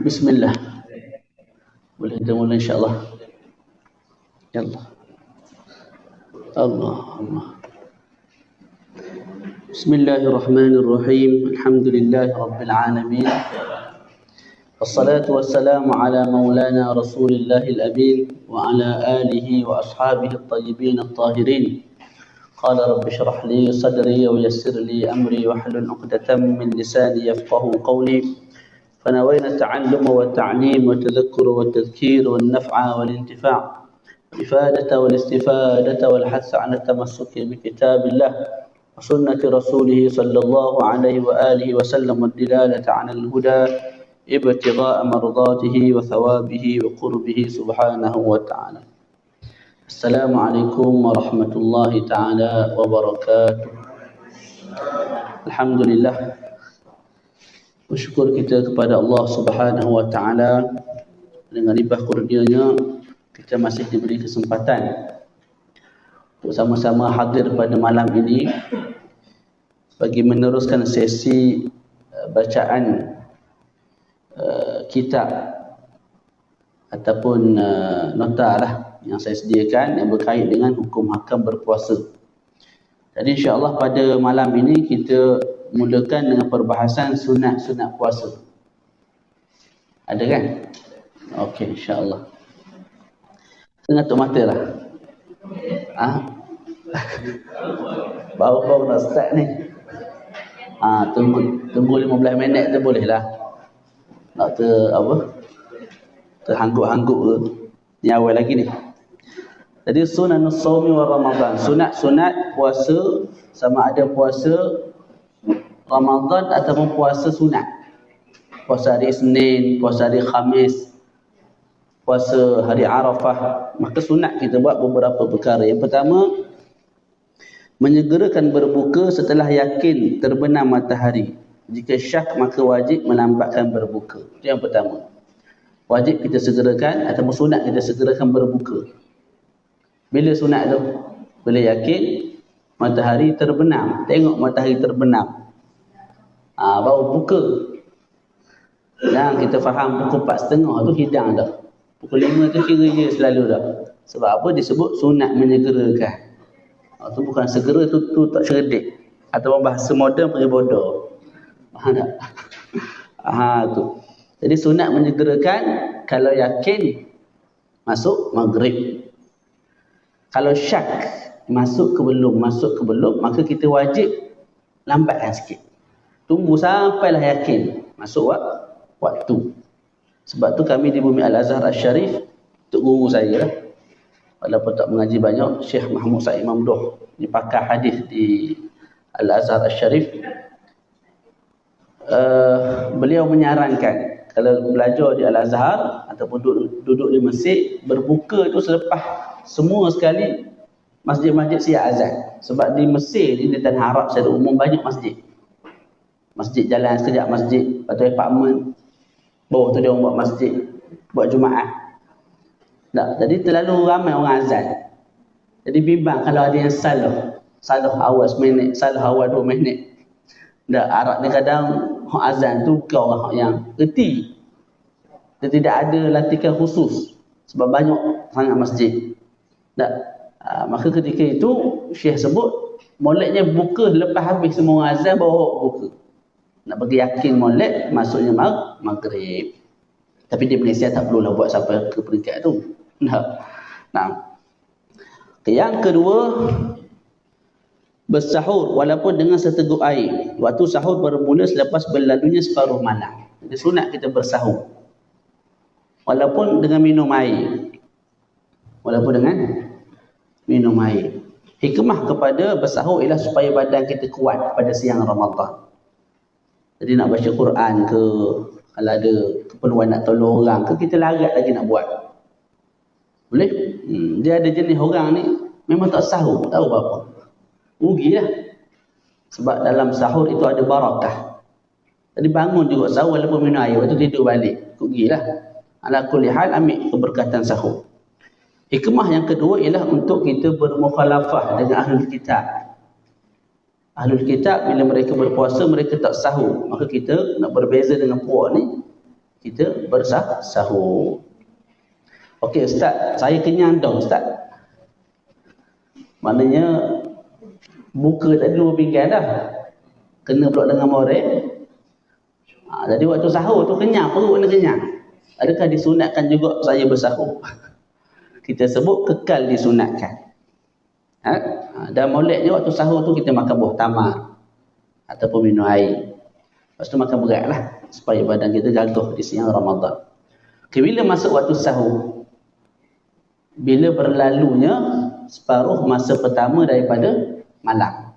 Bismillah. Boleh kita mula insya-Allah. Ya Allah. Allah. Bismillahirrahmanirrahim. Alhamdulillahi rabbil alamin. Wassalatu wassalamu ala maulana Rasulillahil amin wa ala alihi wa ashabihi at-tayyibin at-tahirin. Qala rabbi shrah li sadri wa yassir li amri wahlul 'uqdatam min lisani yafqahu qawli. فنوينا التعلم والتعليم والتذكر والتذكير والنفع والانتفاع والإفادة والاستفادة والحث على التمسك بكتاب الله وسنة رسوله صلى الله عليه وآله وسلم والدلالة على الهدى ابتغاء مرضاته وثوابه وقربه سبحانه وتعالى. السلام عليكم ورحمة الله تعالى وبركاته. الحمد لله. Bersyukur kita kepada Allah Subhanahu wa taala, dengan limpah kurnianya kita masih diberi kesempatan untuk sama-sama hadir pada malam ini bagi meneruskan sesi bacaan kitab ataupun nota lah yang saya sediakan yang berkait dengan hukum hakam berpuasa. Jadi insya-Allah pada malam ini kita mulakan dengan perbahasan sunat-sunat puasa. Ada kan? Okey, insya-Allah. Tengah tu mata lah. Baru nak start ni. Tunggu 15 minit tu boleh lah. Nak terhangguk-hangguk ke. Ni awal lagi ni. Jadi sunanus shaumi wa Ramadan. Sunat-sunat puasa, sama ada puasa Ramadan ataupun puasa sunat. Puasa hari Isnin, puasa hari Khamis, puasa hari Arafah. Maka sunat kita buat beberapa perkara. Yang pertama, menyegerakan berbuka setelah yakin terbenam matahari. Jika syak maka wajib melambatkan berbuka. Itu yang pertama. Wajib kita segerakan ataupun sunat kita segerakan berbuka. Bila sunat tu? Bila yakin matahari terbenam. Tengok matahari terbenam. Baru buka. Dan kita faham pukul 4.30 tu hidang dah. Pukul 5 tu kira je selalu dah. Sebab apa disebut sunat menyegerakan. Tu bukan segera tu tak cerdik. Atau bahasa moden panggil bodoh. Faham tak? Tu. Jadi sunat menyegerakan kalau yakin masuk maghrib. Kalau syak masuk ke belum, maka kita wajib lambatkan sikit. Tunggu sampailah yakin masuk waktu. Sebab tu kami di Bumi Al-Azhar Al-Syarif, untuk guru saya lah, walaupun tak mengaji banyak, Syekh Mahmud Said Mamduh, di pakar hadis di Al-Azhar Al-Syarif, beliau menyarankan kalau belajar di Al-Azhar ataupun duduk di masjid, berbuka itu selepas semua sekali masjid-masjid siap azan. Sebab di Mesir ni, di tanah Arab secara umum banyak masjid. Masjid jalan sekejap masjid, lepas tu apartmen, bawah tu dia orang buat masjid, buat Jumaat. Jadi terlalu ramai orang azan. Jadi bimbang kalau ada yang salah awal seminit, salah awal 2 minit. Arab ni kadang azan tu bukan orang yang erti. Dia tidak ada latihan khusus sebab banyak sangat masjid. Maka ketika itu Syekh sebut moleknya buka lepas habis semua azan baru buka. Nak bagi yakin molek masuknya maghrib. Tapi di Malaysia tak perlulah buat sampai ke peringkat tu. Yang kedua, bersahur walaupun dengan seteguk air. Waktu sahur bermula selepas berlalunya separuh malam. Jadi sunat kita bersahur walaupun dengan minum air. Hikmah kepada bersahur ialah supaya badan kita kuat pada siang Ramadan. Jadi nak baca Quran ke, kalau ada keperluan nak tolong orang ke, kita larat lagi nak buat. Boleh? Dia ada jenis orang ni, memang tak sahur, tahu apa? Rugilah. Sebab dalam sahur itu ada barakah. Jadi bangun juga sahur walaupun minum air, waktu tidur balik. Rugilah. Ala kulli hal, ambil keberkatan sahur. Hikmah yang kedua ialah untuk kita bermukhalafah dengan ahlul kitab. Ahlul kitab bila mereka berpuasa, mereka tak sahur. Maka kita nak berbeza dengan puak ni, kita bersahur. Okey Ustaz, saya kenyang dah Ustaz. Maknanya buka tadi 2 pinggan dah. Kena pula dengan morek. Jadi waktu sahur tu kenyang, perut kena kenyang. Adakah disunatkan juga saya bersahur? Kita sebut kekal disunatkan. Dan moleknya waktu sahur tu kita makan buah tamar ataupun minum air. Lepas tu makan berat lah supaya badan kita gagah di siang Ramadan. Okay, bila masuk waktu sahur, bila berlalunya separuh masa pertama daripada malam.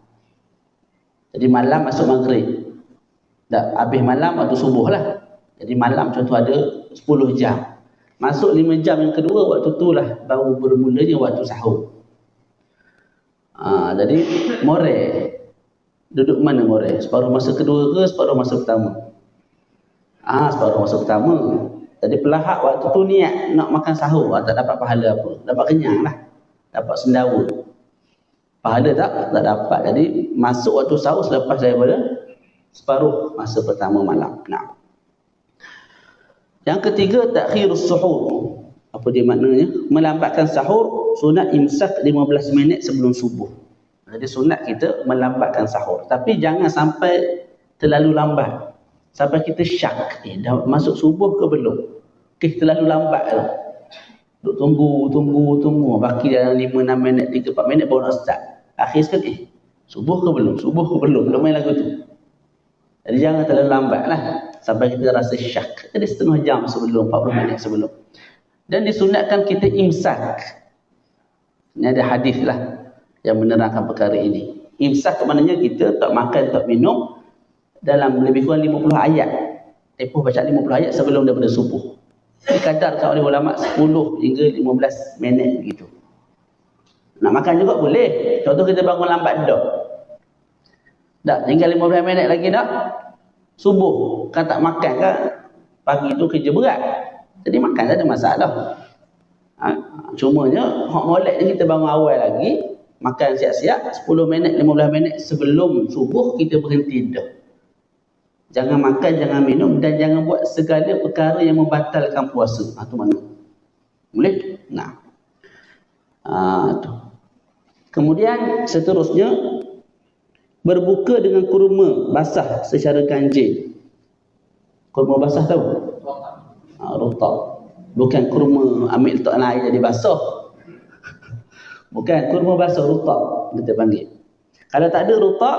Jadi malam masuk maghrib. Dah habis malam waktu subuh lah. Jadi malam contoh ada 10 jam. Masuk 5 jam yang kedua, waktu tu lah baru bermulanya waktu sahur. Jadi more duduk mana more? Separuh masa kedua ke separuh masa pertama? Separuh masa pertama. Jadi pelahap waktu tu niat nak makan sahur, tak dapat pahala apa. Dapat kenyang lah. Dapat sendawa. Pahala tak dapat. Jadi masuk waktu sahur selepas daripada separuh masa pertama malam. Nah. Yang ketiga, takhirus suhur. Apa dia maknanya? Melambatkan sahur, sunat imsak 15 minit sebelum subuh. Jadi sunat kita melambatkan sahur. Tapi jangan sampai terlalu lambat. Sampai kita syak. Dah masuk subuh ke belum? Terlalu lambat lah. Duk tunggu. Baki dalam 5-6 minit, 3-4 minit baru nak start. Akhir sekali, subuh ke belum? Belum main lagu tu. Jadi jangan terlalu lambat lah. Sampai kita rasa syak. Jadi setengah jam sebelum, 40 minit sebelum. Dan disunatkan kita imsak. Ini ada hadis lah yang menerangkan perkara ini. Imsak maknanya kita tak makan, tak minum dalam lebih kurang 50 ayat. Tempoh baca 50 ayat sebelum daripada subuh. Dikadarkan oleh ulama 10 hingga 15 minit begitu. Nak makan juga boleh. Contoh kita bangun lambat dah, tinggal 15 minit lagi dah subuh. Kan tak makan kan, pagi tu kerja berat, jadi makan tak ada masalah. Cumanya hak molek ni kita bangun awal lagi, makan siap-siap 10 minit 15 minit sebelum subuh kita berhenti dah. Jangan makan, jangan minum dan jangan buat segala perkara yang membatalkan puasa. Tu mana? Boleh? Nah. Tu. Kemudian seterusnya, berbuka dengan kurma basah secara ganjil. Kurma basah tahu? Rutab. Bukan kurma ambil letak air jadi basah. Bukan, kurma basah, rutab kita panggil. Kalau tak ada rutab,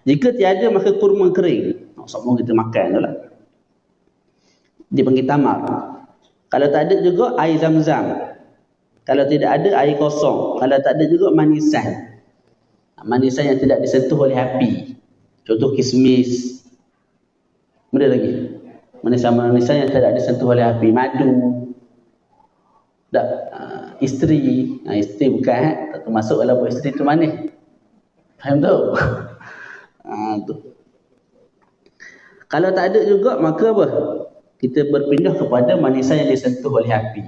jika tiada maka kurma kering. Semua kita makan tu lah. Dipanggil tamar. Kalau tak ada juga air zam-zam. Kalau tidak ada air kosong. Kalau tak ada juga manisan. Manisan yang tidak disentuh oleh api. Contoh kismis. Mana lagi? Manisan yang tidak disentuh oleh api. Madu. Isteri. Isteri bukan. Tak termasuk kalau buat isteri tu manis. Faham tu? Tu. Kalau tak ada juga, maka apa? Kita berpindah kepada manisan yang disentuh oleh api.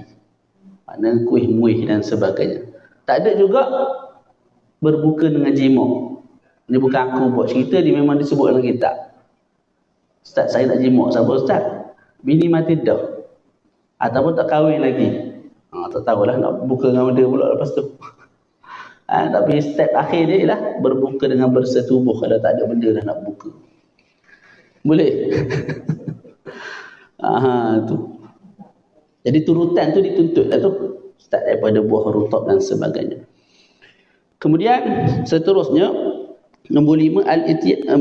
Maknanya kuih-muih dan sebagainya. Tak ada juga berbuka dengan jimuk. Ini bukan aku buat cerita, dia memang disebut dalam kitab. Ustaz, saya nak jimuk. Siapa Ustaz? Bini mati dah. Ataupun tak kahwin lagi. Tak tahulah nak buka dengan dia pula lepas tu. Tapi step akhir dia ialah berbuka dengan bersetubuh. Kalau tak ada benda dah nak buka. Boleh? Tu. Jadi turutan tu dituntut lah tu. Start daripada buah rutab dan sebagainya. Kemudian seterusnya, nombor 5,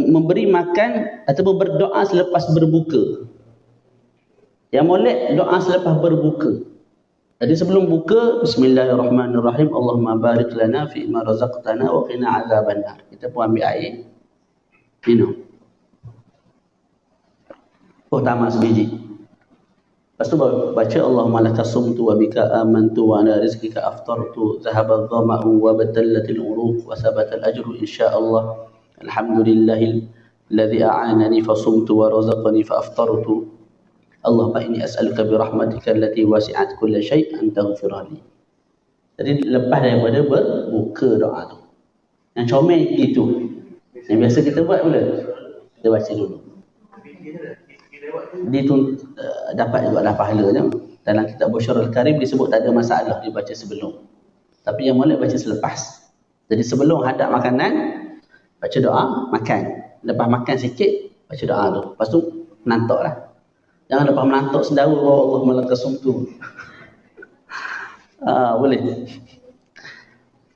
memberi makan ataupun berdoa selepas berbuka. Yang molek doa selepas berbuka. Jadi sebelum buka, bismillahirrahmanirrahim, Allahumma barik lana fi ma razaqtana wa qina azabannar. Kita pun ambil air, minum. Tamak sebiji. Lepas tu baca Allahumma laka sumtu wa bika amantu wa ala rizqika aftartu zahaba dhama'u wa batallatil uruq wa sabata al-ajru insyaallah alhamdulillahil ladzi a'anani fa sumtu wa razaqani fa aftartu Allahumma inni as'aluka bi rahmatika allati wasi'at kulla syai' an taghfirli. Jadi lepas daripada berbuka doa tu. Yang comel itu. Yang biasa kita buat bila kita baca dulu. Dia tu dapat juga dah pahala je. Dalam kitab Busyarul Karim disebut tak ada masalah dia baca sebelum. Tapi yang molek baca selepas. Jadi sebelum hadap makanan baca doa, makan. Lepas makan sikit baca doa tu. Lepas tu menantok lah. Jangan lepas menantok sendawa Allah melakasum tu. Boleh.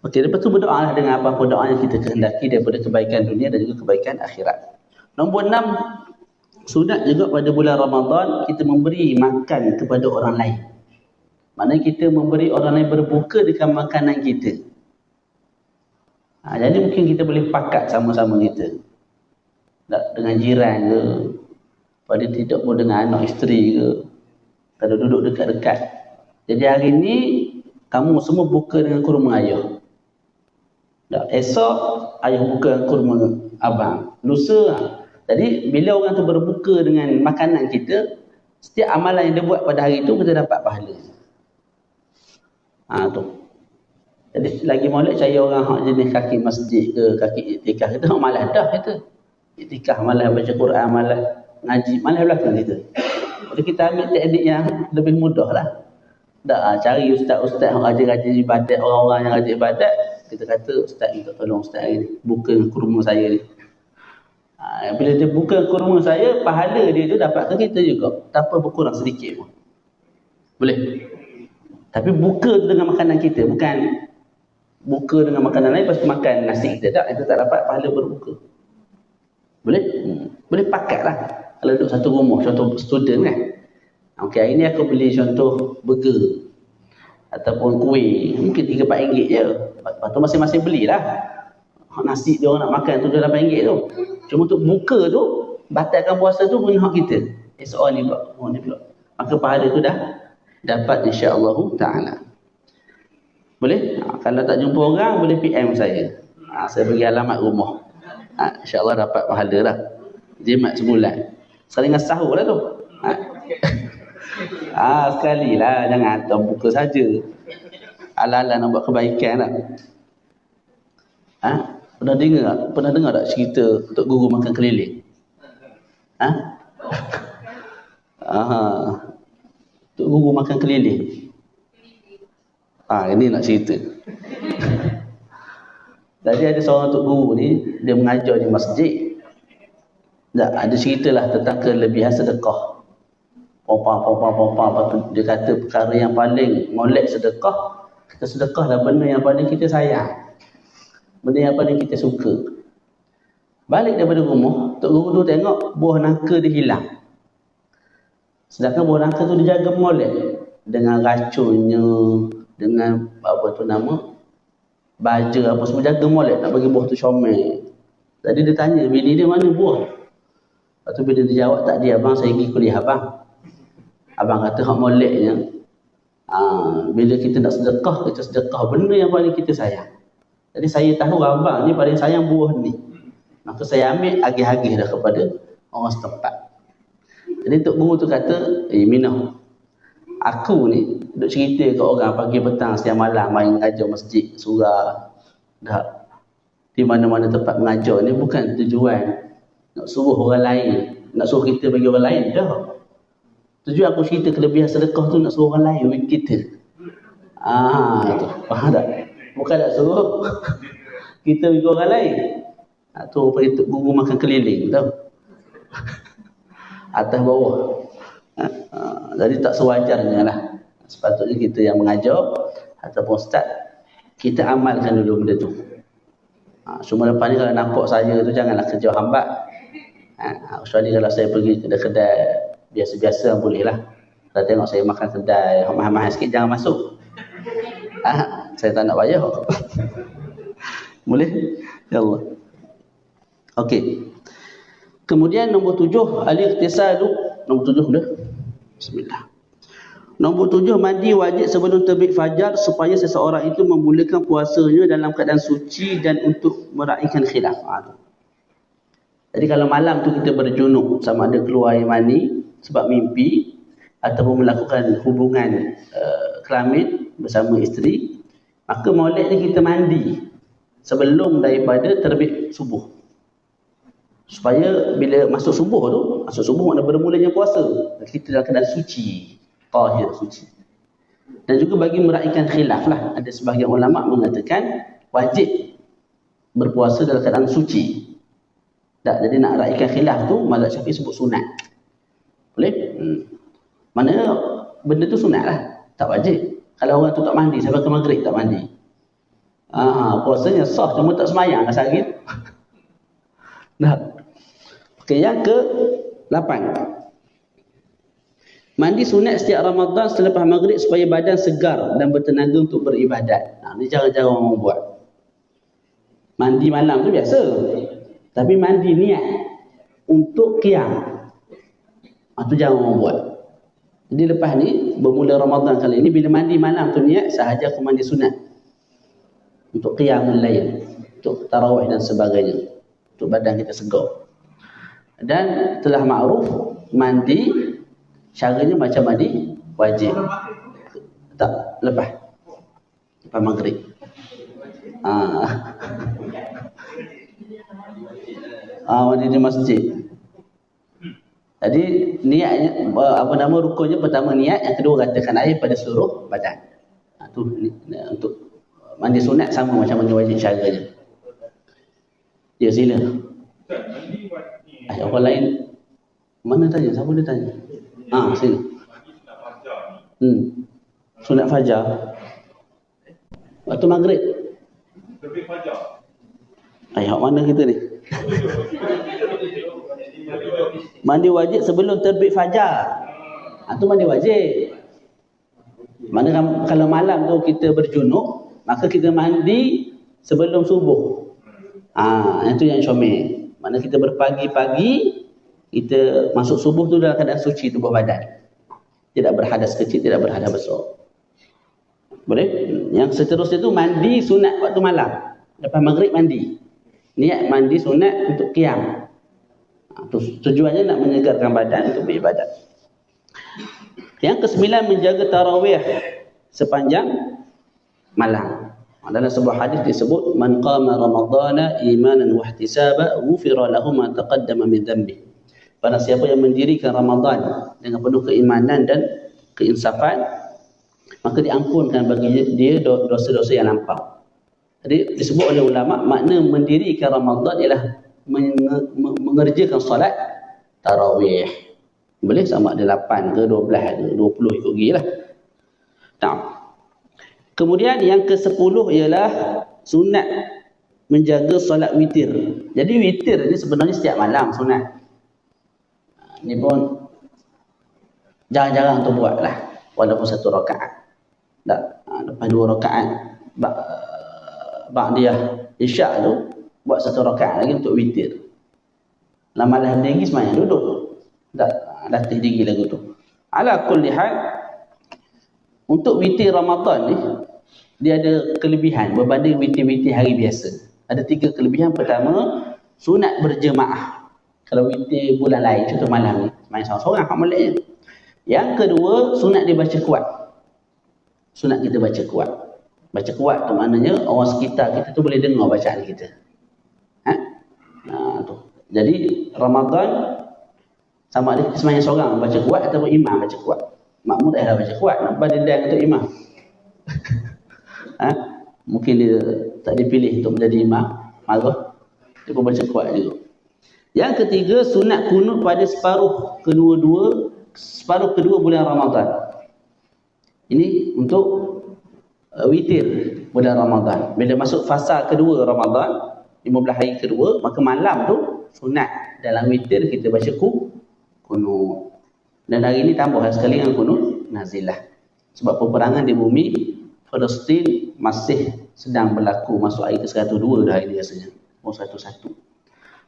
Okey, lepas tu berdoa lah dengan apa-apa doa yang kita kehendaki daripada kebaikan dunia dan juga kebaikan akhirat. Nombor 6, sunat juga pada bulan Ramadan kita memberi makan kepada orang lain. Maknanya kita memberi orang lain berbuka dengan makanan kita. Jadi mungkin kita boleh pakat sama-sama kita. Dengan jiran ke, pada tidak pun dengan anak isteri ke, kalau duduk dekat-dekat. Jadi hari ni kamu semua buka dengan kurma ayah. Esok ayah buka dengan kurma abang. Lusa. Jadi bila orang tu berbuka dengan makanan kita, setiap amalan yang dia buat pada hari itu kita dapat pahala. Tu. Jadi lagi molek cari orang hak jenis kaki masjid ke, kaki iktikaf kita malas dah kita. Iktikaf malas baca Quran, malas ngaji, malas belakang kita. Jadi kita ambil teknik yang lebih mudah lah. Cari ustaz-ustaz yang rajin-rajin ibadat, orang-orang yang rajin ibadat, kita kata ustaz minta tolong ustaz hari ni buka kurma saya ni. Bila dia buka kurma saya, pahala dia tu dapat ke kita juga, tanpa berkurang sedikit pun. Boleh. Tapi buka tu dengan makanan kita, bukan buka dengan makanan lain lepas tu makan nasi kita. Tak, itu tak dapat pahala berbuka. Boleh? Boleh pakat lah. Kalau duduk satu rumah, contoh student kan. Okey, hari ni aku beli contoh burger ataupun kuih, mungkin RM3-4 je. Lepas tu masing-masing belilah. Nasi dia orang nak makan tu dah RM8 tu. Cuma untuk buka tu, batalkan puasa tu punya hak kita. Esok ni pula, ni pula. Maka pahala tu dah dapat insya-Allah taala. Boleh? Kalau tak jumpa orang boleh PM saya. Saya bagi alamat rumah. Insya-Allah dapat pahala dah. Jimat sebulan. Sekali dengan sahur lah tu. Sekali lah, jangan atau buka saja. Ala-ala nak buat kebaikan lah. Pernah dengar tak cerita untuk guru makan keliling? Untuk guru makan keliling. Ini nak cerita. Tadi ada seorang tok guru ni, dia mengajar di masjid. Ada ceritalah tentang kelebihan sedekah. Lepas dia kata perkara yang paling molek sedekah, kita sedekahlah benda yang paling kita sayang, benda yang paling kita suka. Balik daripada rumah, tok guru tu tengok buah nangka dia hilang. Sedangkan buah nangka tu dia jaga molek dengan racunnya, dengan baja apa semua, jaga molek nak bagi buah tu comel. Tadi dia tanya bini dia mana buah. Lepas tu bila dia jawab tak dia, abang saya pergi kuliah abang. Abang kata hak moleknya, bila kita nak sedekah, kita sedekah benda yang paling kita sayang. Jadi saya tahu abang ni paling sayang buah ni, maka saya ambil agih-agih dah kepada orang setempat. Jadi tok guru tu kata, Minah, aku ni duk cerita ke orang pagi petang siang malam main mengajar masjid, surah dah di mana-mana tempat mengajar ni bukan tujuan nak suruh orang lain, nak suruh kita bagi orang lain dah. Tujuan aku cerita kelebihan sedekah tu nak suruh orang lain bagi kita. Tu. Faham tak? Bukan nak suruh kita bagi orang lain. Tu tok guru makan keliling tau. Atas bawah. Jadi tak sewajarnya lah. Sepatutnya kita yang mengajar ataupun ustaz, kita amalkan dulu benda tu. Cuma lepas ni kalau nampak saya tu janganlah kerja hambat. Kecuali kalau saya pergi kedai biasa-biasa boleh lah. Kalau tengok saya makan kedai mahal-mahal sikit, jangan masuk. Saya tak nak bayar. Boleh? Ya Allah. Okey. Kemudian nombor 7, al-ightisalu. Nombor 7 dah. Bismillah. Nombor 7, mandi wajib sebelum terbit fajar supaya seseorang itu memulakan puasanya dalam keadaan suci dan untuk meraihkan khilaf. Jadi kalau malam tu kita berjunub, sama ada keluar air mani sebab mimpi ataupun melakukan hubungan kelamin bersama isteri, maka moleknya kita mandi sebelum daripada terbit subuh. Supaya bila masuk subuh makna bermulanya puasa, kita dalam keadaan suci, tahir, suci. Dan juga bagi meraihkan khilaf lah, ada sebahagian ulama mengatakan wajib berpuasa dalam keadaan suci. Tak, jadi nak raihkan khilaf tu mazhab Syafi'i sebut sunat. Boleh? Mana benda tu sunat lah, tak wajib. Kalau orang tu tak mandi sampai ke maghrib tak mandi, puasanya sah, cuma tak semayang lah sakit. Nah. Okey, yang ke-8. Mandi sunat setiap Ramadan selepas maghrib supaya badan segar dan bertenaga untuk beribadat. Ni cara-cara orang buat. Mandi malam tu biasa. Tapi mandi niat untuk qiyam, itu jangan orang buat. Jadi lepas ni, bermula Ramadan kali ini, bila mandi malam tu niat, sahaja aku mandi sunat. Untuk qiyamul lail, untuk tarawih dan sebagainya. Untuk badan kita segar. Dan telah makruf mandi, caranya macam mandi wajib. Tak, lepas maghrib. Mandi di masjid. Jadi niatnya, rukunnya pertama niat, yang kedua ratakan air pada seluruh badan. Itu untuk mandi sunat sama macam mandi wajib caranya. Ya, sila. Orang lain mana tanya? Siapa dia tanya? Sila. Sunat fajar. Waktu maghrib. Terbit fajar. Ayah mana kita ni? Mandi wajib sebelum terbit fajar. Itu mandi wajib. Mana kalau malam tu kita berjunub, maka kita mandi sebelum subuh. Itu yang comel. Mana kita berpagi-pagi, kita masuk subuh tu dalam keadaan suci tubuh badan. Tidak berhadas kecil, tidak berhadas besar. Boleh? Yang seterusnya tu mandi sunat waktu malam. Lepas maghrib mandi. Niat mandi sunat untuk qiyam. Tujuannya nak menyegarkan badan untuk beribadat. Yang ke-9, menjaga tarawih sepanjang malam. Dalam sebuah hadis disebut, man qama ramadhana imanan wa ihtisaba ghufira lahu ma taqaddama min dhanbi. Barang siapa yang mendirikan Ramadan dengan penuh keimanan dan keinsafan, maka diampunkan bagi dia dosa-dosa yang lampau. Jadi disebut oleh ulama, makna mendirikan Ramadan ialah mengerjakan solat tarawih. Boleh sama ada 8 ke 12 ke 20 ikut gilah. Kemudian yang ke-10 ialah sunat menjaga solat witir. Jadi witir ni sebenarnya setiap malam sunat. Ni pun jarang-jarang tu buat lah, walaupun 1 rakaat. Lepas 2 rakaat ba'diyah isyak tu buat 1 rakaat lagi untuk witir. Malam lagi semayang duduk. Latih diri lagu tu. Ala kulli hal, untuk witir Ramadan ni dia ada kelebihan berbanding witir-witir hari biasa. Ada 3 kelebihan. Pertama, sunat berjemaah. Kalau witir bulan lain, contoh malam ni, main seorang-seorang hak moleknya. Yang kedua, sunat dia baca kuat. Sunat kita baca kuat. Baca kuat tu maknanya orang sekitar kita tu boleh dengar bacaan kita. Tu. Jadi Ramadan sama ada semayang seorang baca kuat ataupun imam baca kuat. Makmum tak payah baca kuat, nak berdendang untuk imam. Mungkin dia tak dipilih untuk menjadi imam, marah, dia pun baca kuat juga. Yang ketiga, sunat kunut pada separuh kedua bulan Ramadan. Ini untuk witir bulan Ramadan. Bila masuk fasa kedua Ramadan, 15 hari kedua, maka malam tu sunat dalam witir kita baca kunut. Dan hari ini tambah sekali dengan kunut nazilah. Sebab peperangan di bumi Palestin masih sedang berlaku, masuk hari ke-102 dah ini rasanya. 101.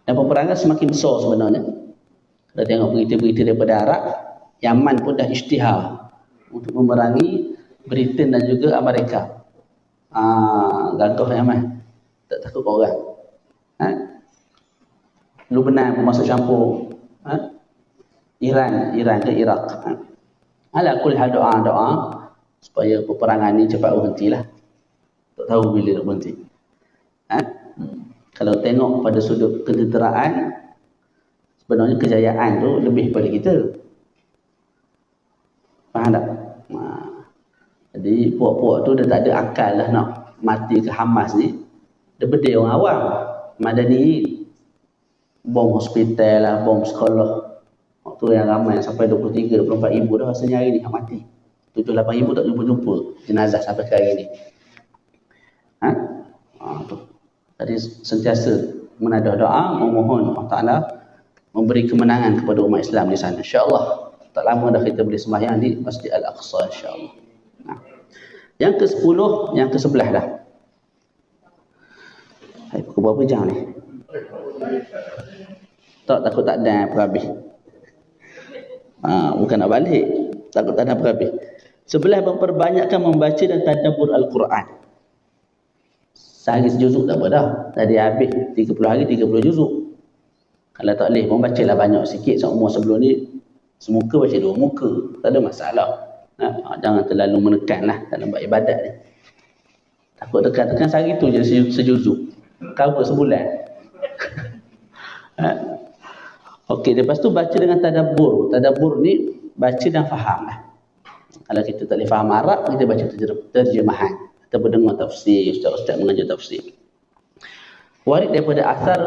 Dan peperangan semakin besar sebenarnya. Kalau tengok berita-berita daripada Arab, Yaman pun dah isytihar untuk memerangi Britain dan juga Amerika. Gagah Yaman. Tak takut orang. Lebanon masuk campur. Iran ke Iraq. Ala kul hal doa supaya peperangan ni cepat berhentilah. Tak tahu bila nak berhenti. Kalau tengok pada sudut ketenteraan, sebenarnya kejayaan tu lebih pada kita. Faham tak? Jadi puak-puak tu dah tak ada akal lah nak mati ke Hamas ni. Dia berdiri orang awam, Madani. Bom hospital lah, bom sekolah. Waktu yang ramai sampai 23-24 ribu dah rasanya hari ni yang mati. 7-8 ribu tak jumpa-jumpa jenazah sampai ke hari ni. Jadi sentiasa menadah doa, memohon Allah Ta'ala memberi kemenangan kepada umat Islam di sana. InsyaAllah. Tak lama dah kita boleh sembahyang di Masjid Al-Aqsa, insyaAllah. Yang ke-10, yang ke-11 dah. Hai, pukul berapa jam ni? Takut tak ada perhabis. Bukan nak balik. Takut tak ada perhabis. 11, memperbanyakkan membaca dan tadabbur Al-Quran. Sehari sejuzuk tak apa dah. Tadi habis 30 hari 30 juzuk. Kalau tak boleh pun bacalah banyak sikit. Seumur sebelum ni semuka baca 2 muka. Tak ada masalah. Jangan terlalu menekan lah dalam buat ibadat ni. Takut tekan-tekan sehari tu je sejuzuk. Cover sebulan. Okey, lepas tu baca dengan tadabbur. Tadabbur ni baca dan faham lah. Kalau kita tak boleh faham Arab, kita baca terjemahan. Kita berdengar tafsir, ustaz-ustaz mengajar tafsir. Warid daripada asar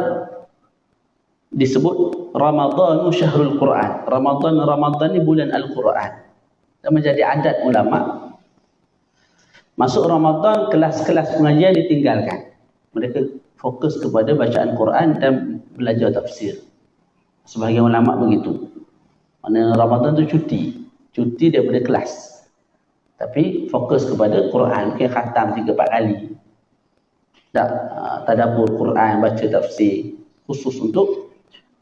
disebut Ramadhanu syahrul Quran. Ramadan ni bulan Al-Quran. Dan menjadi adat ulama. Masuk Ramadan, kelas-kelas pengajian ditinggalkan. Mereka fokus kepada bacaan Quran dan belajar tafsir. Sebahagian ulama begitu. Mana Ramadan tu cuti. Cuti daripada kelas. Tapi fokus kepada Quran. Mungkin khatam 3-4 kali. Tadabbur Quran, baca tafsir. Khusus untuk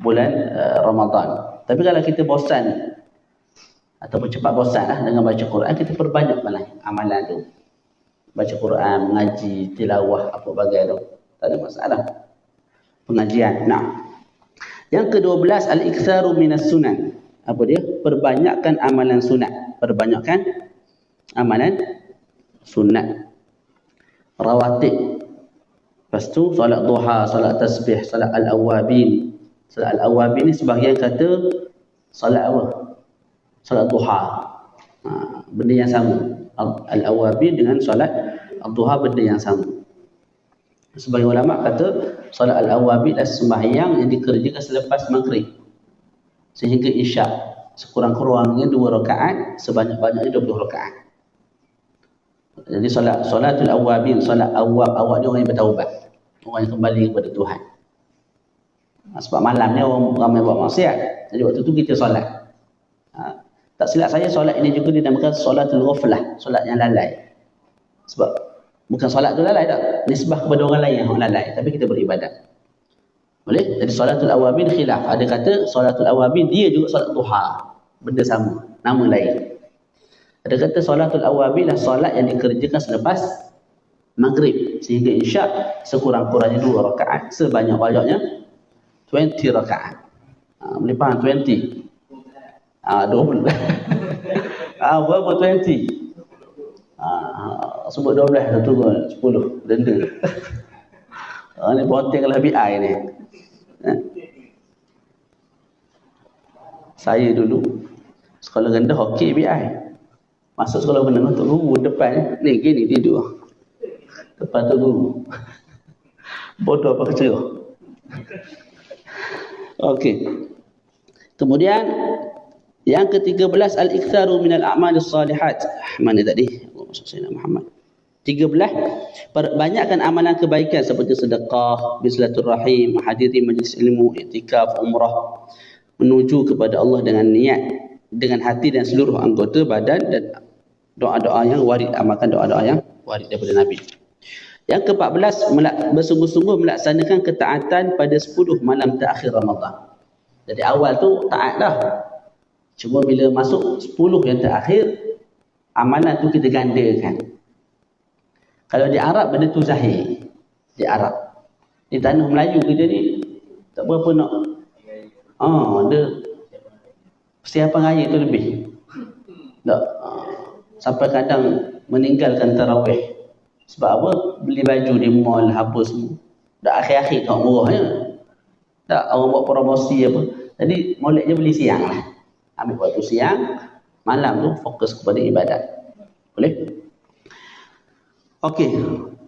bulan Ramadan. Tapi kalau kita bosan ataupun cepat bosan lah dengan baca Quran, kita perbanyak malah amalan tu. Baca Quran, mengaji, tilawah, apa bagai tu. Tak ada masalah. Pengajian. Yang ke-12, al-iktsaru minas sunan. Apa dia? Perbanyakkan amalan sunat. Perbanyakkan amalan sunat. Rawatib. Lepas tu solat duha, solat tasbih, solat al-awwabin. Solat al-awwabin ni sebahagian kata solat apa? Solat duha. Benda yang sama. Al-awwabin dengan solat al-duha benda yang sama. Sebagai ulama kata solat al-awwabin adalah sembahyang yang dikerjakan selepas maghrib sehingga isyak. Sekurang-kurangnya 2 rakaat, sebanyak-banyaknya 20 rakaat. Jadi solatul awwabin, solat awwab ni orang yang bertaubat. Orang yang kembali kepada Tuhan. Sebab malam ni orang ramai buat maksiat. Jadi waktu tu kita solat. Tak silap saya, solat ini juga dinamakan solatul ghaflah, solat yang lalai. Sebab bukan solat tu lalai tak. Nisbah kepada orang lain yang lalai, tapi kita beribadat. Boleh? Jadi solatul awwabin khilaf. Ada kata solatul awwabin dia juga solat duha. Benda sama, nama lain. Ada kata solatul awwabin adalah solat yang dikerjakan selepas maghrib sehingga isyak, sekurang-kurangnya 2 rakaat, sebanyak-banyaknya 20 rakaat. Boleh faham 20? 12. Berapa 20? Sebut 12 tu 10 denda. Ni ponteng lah BI ni. Saya dulu sekolah rendah okey BI. Masuk sekolah menengah tu guru depan ni gini tidur. Depan tu guru. Bodoh apa kecil. Okey. Kemudian yang ke-13 al-iktsaru minal a'malis salihat. Mana tadi? Maksud saya Muhammad. 13, perbanyakkan amalan kebaikan seperti sedekah, bislaturrahim, hadiri majlis ilmu, iktikaf, umrah, menuju kepada Allah dengan niat, dengan hati dan seluruh anggota badan, dan doa-doa yang warid, amalkan doa-doa yang warid daripada Nabi. Yang ke-14, bersungguh-sungguh melaksanakan ketaatan pada 10 malam terakhir Ramadan. Jadi awal tu taat dah. Cuma bila masuk 10 yang terakhir, amalan tu kita gandakan. Kalau di Arab benda tu zahir. Di Arab. Di tanah Melayu kita ni tak berapa nak. Dia persiapan raya tu lebih. Tak. Sampai kadang meninggalkan tarawih. Sebab apa? Beli baju di mall, apa semua. Dah akhir-akhir tengok murahnya. Tak, orang buat promosi apa. Jadi molek je beli siang lah. Ambil waktu siang, malam tu fokus kepada ibadat. Boleh? Okey.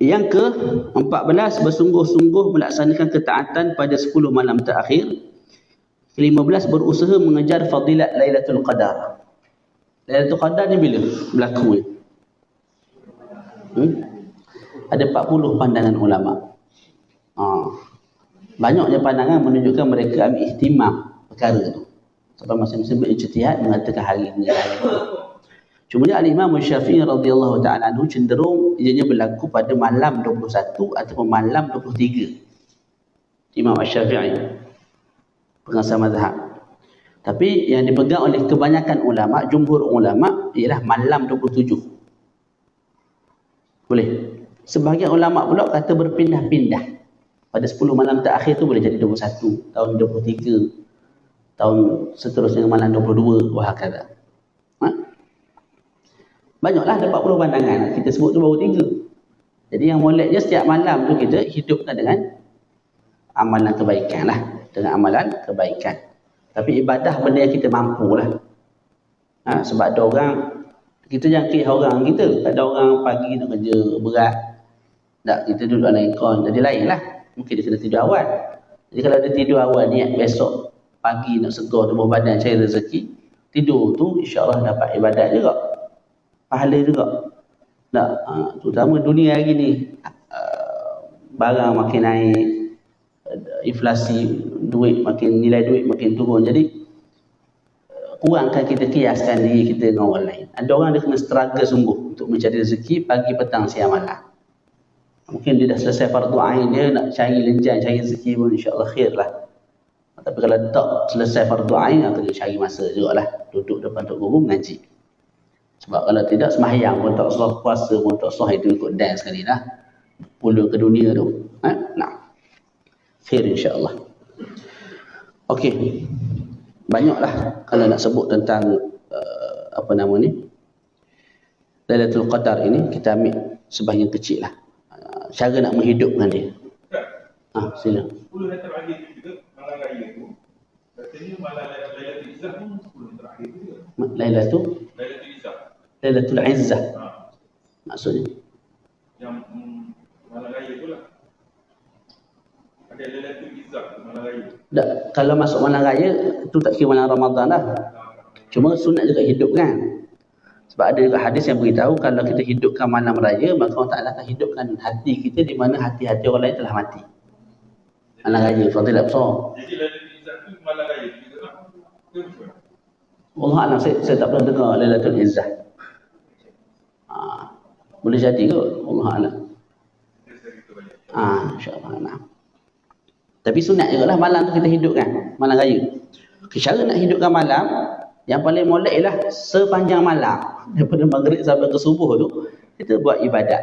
Yang ke-14, bersungguh-sungguh melaksanakan ketaatan pada 10 malam terakhir. Ke-15, berusaha mengejar fadilat Lailatul Qadar. Lailatul Qadar ni bila berlaku ni? Ada 40 pandangan ulama. Banyaknya pandangan menunjukkan mereka ambil ihtimam perkara tu. Sampai masing-masing berijtihad mengatakan hari ini. Cuma Al-Imam Syafi'i radhiyallahu ta'ala anhu cenderung ianya berlaku pada malam 21 ataupun malam 23. Imam Syafi'i pengasas mazhab. Tapi yang dipegang oleh kebanyakan ulama, jumhur ulama ialah malam 27. Boleh. Sebahagian ulama pula kata berpindah-pindah. Pada 10 malam terakhir tu boleh jadi 21, tahun 23, tahun seterusnya malam 22, wahakala. Banyaklah, ada 40 pandangan. Kita sebut tu baru 3. Jadi yang molek je setiap malam tu kita hidupkan dengan amalan kebaikan lah. Dengan amalan kebaikan. Tapi ibadah benda yang kita mampu lah. Sebab ada orang, kita jangan kira orang kita. Ada orang pagi nak kerja berat. Tak, kita duduk dalam aircon. Jadi lain lah. Mungkin dia kena tidur awal. Jadi kalau dia tidur awal, niat besok pagi nak segar tubuh badan, cari rezeki, tidur tu insyaAllah dapat ibadat juga. Pahala juga. Tak, terutama dunia hari ni, barang makin naik, inflasi, nilai duit makin turun. Jadi kurangkan kita kiaskan diri kita dengan orang lain. Ada orang dia kena struggle sungguh untuk mencari rezeki pagi, petang, siang, malam. Mungkin dia dah selesai fardu ain dia, nak cari lenjan, cari rezeki pun insyaAllah khair lah. Tapi kalau tak selesai fardu ain, kena cari masa jugalah. Duduk depan Tok Guru mengaji. Sebab kalau tidak, sembahyang pun tak sah, puasa pun tak sah, itu ikut dance sekali lah. Pulang ke dunia tu. Nah, khair insyaAllah. Okey. Banyaklah kalau nak sebut tentang apa nama ni, Lailatul Qadar ini, kita ambil sebahagian kecil lah. Cara nak menghidupkan dia. Sila. 10 hari terakhir juga, malam raya tu. Katanya malam Lailatul Izzah pun 10 terakhir juga. Lailatul Izzah. Lailatul Izzah. Maksudnya? Yang malam raya tu lah. Ada Lailatul Izzah, malam raya. Tak, kalau masuk malam raya, tu tak kira malam Ramadan lah. Cuma sunat juga hidupkan. Sebab ada juga hadis yang beritahu kalau kita hidupkan malam raya, maka Allah Ta'ala akan hidupkan hati kita di mana hati-hati orang lain telah mati. Malam raya, fadilah besar. Jadi Lailatul Izzah tu malam raya juga lah. Allah Alam, saya tak pernah dengar Lailatul Izzah. Boleh jadi kot, Allah Alam. InsyaAllah. Nah. Tapi sunat juga lah malam tu kita hidupkan, malam raya. Cara nak hidupkan malam, yang paling molek ialah sepanjang malam, daripada maghrib sampai ke subuh tu, kita buat ibadat.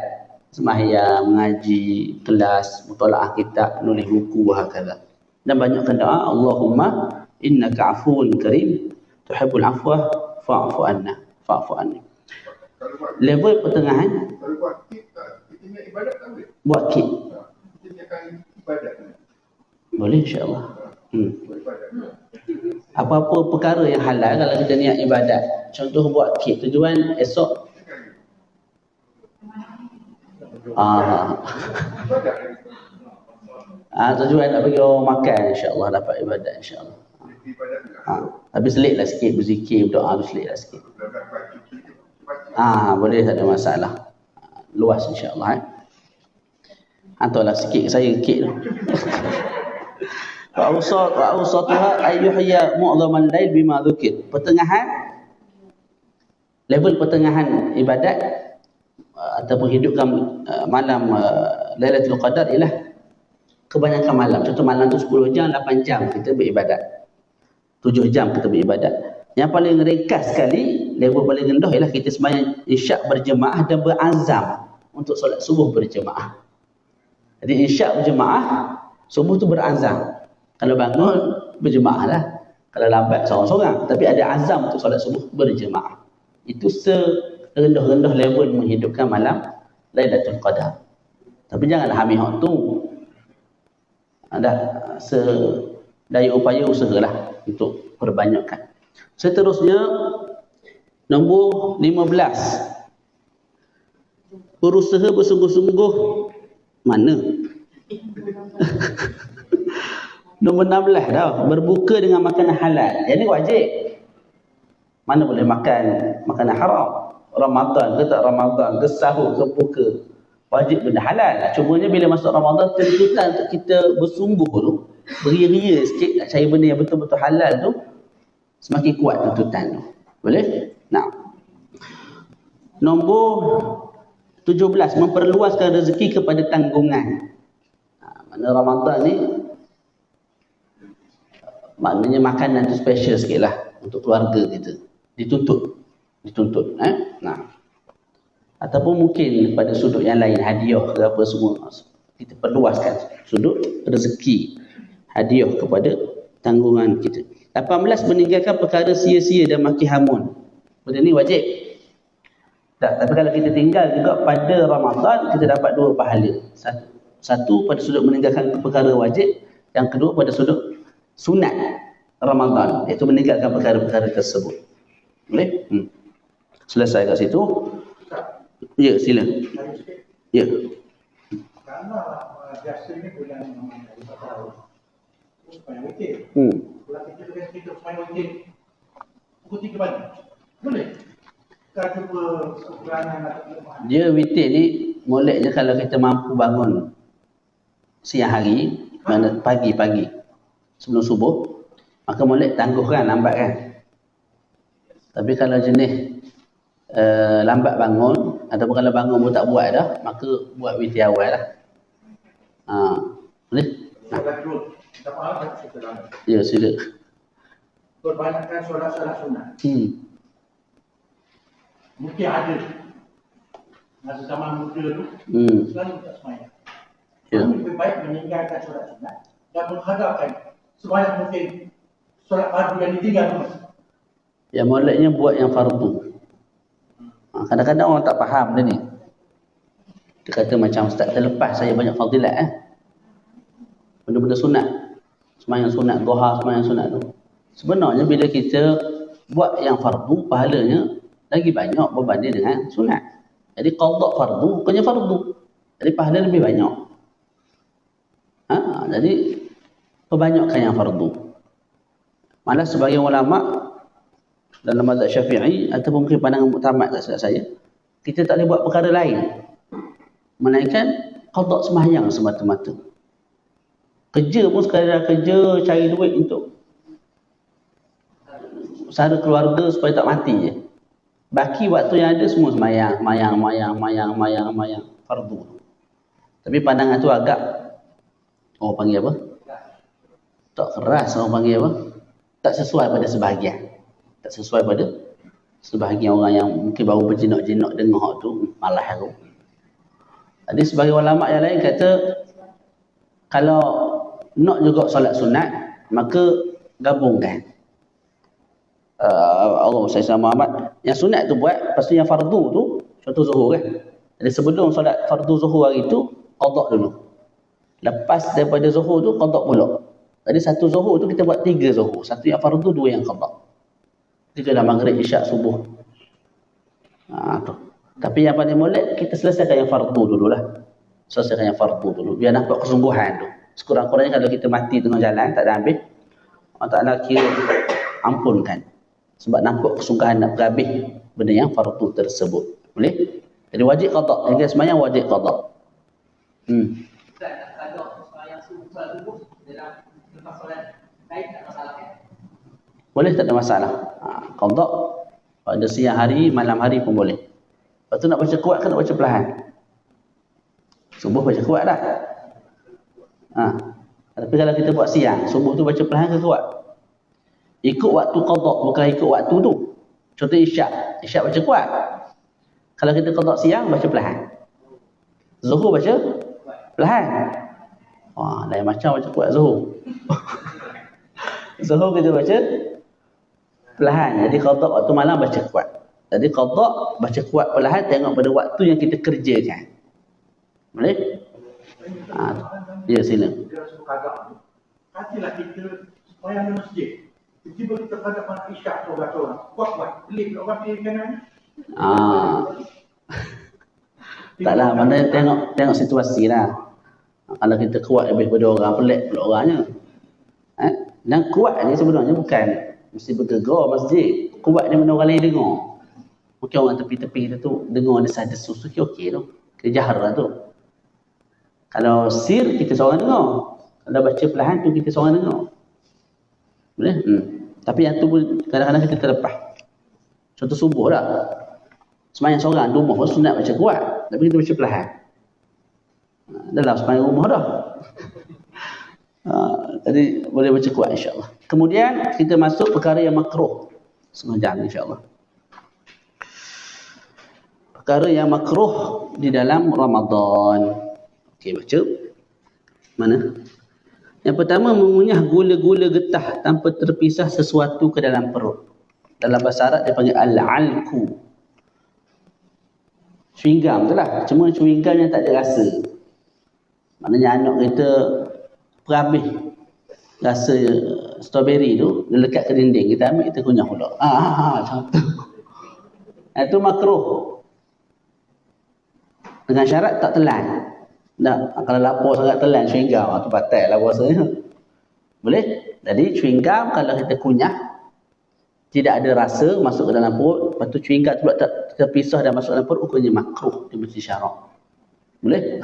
Sembahyang, mengaji, kelas, mutalaah kitab, nulis buku, wahakala. Dan banyakkan doa, Allahumma innaka afuun karim, tuhibbul afwa, fa'fu anna. Fa'fu anni. Level pertengahan, kalau buat kit tak, kita niat ibadat tak boleh? buat kit. Kita niatkan ibadat. Boleh insyaAllah. Buat ibadat. Apa-apa perkara yang halal kalau kita niat ibadat. Contoh buat kit, tujuan esok. Tujuan nak bagi orang makan, insyaAllah dapat ibadat, insyaAllah. Tapi seliklah sikit, berzikir, berdoa, seliklah sikit. Boleh, tak ada masalah. Luas insyaAllah. Hantarlah sikit ke saya, kit tu. Wa'usatuha ayyuhya mu'zaman lail bima dhukir. Pertengahan, level pertengahan ibadat ataupun hidupkan malam Lailatul Qadar ialah kebanyakan malam. Contoh malam tu 10 jam, 8 jam kita beribadat. 7 jam kita beribadat. Yang paling ringkas sekali, level paling rendah ialah kita sembahyang isyak berjemaah dan berazam untuk solat subuh berjemaah. Jadi isyak berjemaah, subuh tu berazam. Kalau bangun berjemaah lah. Kalau lambat seorang-seorang, tapi ada azam untuk solat subuh berjemaah. Itu serendah-rendah level menghidupkan malam Lailatul Qadar. Tapi janganlah ambil hak tu. Ada sedaya upaya usahalah untuk perbanyakkan. Seterusnya nombor 15. Berusaha bersungguh-sungguh mana? Nombor 16 dah, berbuka dengan makanan halal. Yang ni wajib. Mana boleh makan makanan haram? Ramadan ke tak Ramadan, ke sahur ke buka. Wajib benda halal. Cumanya bila masuk Ramadan, tuntutan untuk kita bersungguh tu, beria-ria sikit nak cari benda yang betul-betul halal tu, semakin kuat tuntutan tu. Boleh? Nah. Nombor 17, memperluaskan rezeki kepada tanggungan. Mana Ramadan ni, maknanya makanan tu special sikit lah untuk keluarga kita. Dituntut. Nah. Ataupun mungkin pada sudut yang lain, hadiah ke apa semua. Kita perluaskan sudut rezeki, hadiah kepada tanggungan kita. 18, meninggalkan perkara sia-sia dan maki hamun. Benda ni wajib. Tapi kalau kita tinggal juga pada Ramadan, kita dapat 2 pahala. Satu pada sudut meninggalkan perkara wajib, yang kedua pada sudut sunat Ramadan, iaitu meninggalkan perkara-perkara tersebut. Boleh? Selesai kat situ. Ya, sila. Ya. Kerana biasa ni bulan Ramadan dari tahun. Supaya witir. Kalau kita supaya witir pukul 3 pagi. Boleh? Kita cuba sekuranan atau Dia witir ni molek je kalau kita mampu bangun siang hari, mana pagi-pagi sebelum subuh, maka molek tangguhkan, lambat kan. Tapi kalau jenis lambat bangun, ataupun kalau bangun pun tak buat dah, maka buat witir awal lah. Boleh? Nah. Tak faham tak cerita lama. Ya, sila. Perbanyakkan solat-solat sunat. Mungkin ada. Masa zaman muda tu, selalu tak semayang. Ya. Lebih baik meninggalkan solat sunat dan menghadapkan sebanyak mungkin solat fardu yang ditinggal tu. Yang moleknya buat yang fardu. Kadang-kadang orang tak faham benda ni. Dia kata macam ustaz, terlepas saya banyak fadilat benda-benda sunat. Sembahyang sunat duha, sembahyang sunat tu. Sebenarnya bila kita buat yang fardu, pahalanya lagi banyak berbanding dengan sunat. Jadi qada fardu bukannya fardu. Jadi pahala lebih banyak. Jadi perbanyakkan yang fardu. Malah sebagian ulama dalam mazhab Syafi'i ataupun mungkin pandangan muktamad tak silap saya, kita tak boleh buat perkara lain melainkan qada sembahyang semata-mata. Kerja pun sekadar kerja cari duit untuk sara keluarga supaya tak mati je. Baki waktu yang ada semua sembahyang, mayang fardu. Tapi pandangan tu agak orang panggil apa? Tak keras, orang panggil apa? Tak sesuai pada sebahagian. Tak sesuai pada sebahagian orang yang mungkin baru berjinak-jinak dengar tu, malah tu. Jadi sebagai ulama yang lain kata, kalau nak juga solat sunat, maka gabungkan. Allah Sayyidina Muhammad, yang sunat tu buat, lepas tu yang fardu tu, contoh zuhur kan. Jadi sebelum solat fardu zuhur hari tu, qada dulu. Lepas daripada zuhur tu, qada pula. Jadi satu zuhur tu kita buat 3 zuhur. Satu yang fardu, 2 yang qada. 3 dah maghrib, isyak, subuh. Tu. Tapi yang paling molek, kita selesaikan yang fardu dululah. Selesaikan yang fardu dulu. Biar nampak kesungguhan tu. Sekurang-kurangnya kalau kita mati tengah jalan, tak ada habis, Allah Ta'ala kira ampunkan. Sebab nampak kesungguhan nak berhabis benda yang fardu tersebut. Boleh? Jadi wajib qada. Yang sembahyang wajib qada. Boleh, tak ada masalah. Qada pada siang hari, malam hari pun boleh. Lepas tu nak baca kuat ke nak baca perlahan? Subuh baca kuat dah. Tapi kalau kita buat siang, subuh tu baca perlahan ke kuat? Ikut waktu qada, bukan ikut waktu tu. Contoh isyak. Isyak baca kuat. Kalau kita qada siang, baca perlahan. Zuhur baca perlahan. Wah, lain macam baca kuat Zuhur. Zuhur kita baca perlahan. Jadi qada waktu malam baca kuat. Jadi qada baca kuat perlahan, tengok pada waktu yang kita kerjakan. Boleh? Ya, sila. Dia rasa berkagak tu. Hatilah kita supaya ada masjid. Tiba-tiba kita pada pada isyak seorang-seorang. Kuat-kuat. Pelik orang kiri kanan. Taklah, mana tengok situasi lah. Kalau kita kuat lebih pada orang, pelik pula orangnya. Dan kuat ni sebenarnya bukan mesti bergegar masjid. Kuat ni mana orang lain dengar. Mungkin orang tepi-tepi kita tu dengar desas-desus tu okey tu. Kejahar lah tu. Kalau sir, kita seorang dengar. Kalau baca perlahan tu, kita seorang dengar. Boleh? Tapi yang tu pun kadang-kadang kita terlepas. Contoh subuh lah. Semayang seorang di rumah pun sunat baca kuat. Tapi kita baca perlahan. Dalam semayang rumah dah. Jadi boleh baca kuat insyaAllah. Kemudian kita masuk perkara yang makruh. Setengah jam insyaAllah. Perkara yang makruh di dalam Ramadan. Okey, baca. Mana? Yang pertama, mengunyah gula-gula getah tanpa terpisah sesuatu ke dalam perut. Dalam bahasa Arab dia panggil al-alku. Chewing gum tu lah. Cuma chewing gum yang tak ada rasa. Maknanya anak kita perhabis rasa strawberry tu, dia lekat ke dinding. Kita ambil, kita kunyah pula. Macam tu. Itu makruh. Dengan syarat tak telan. Kalau lapar sangat telan chewing gum, tu batal lah puasanya. Boleh? Jadi chewing gum kalau kita kunyah, tidak ada rasa masuk ke dalam perut, lepas tu chewing gum tu tak terpisah dan masuk dalam perut, hukumnya makruh. Dia mesti syarak. Boleh?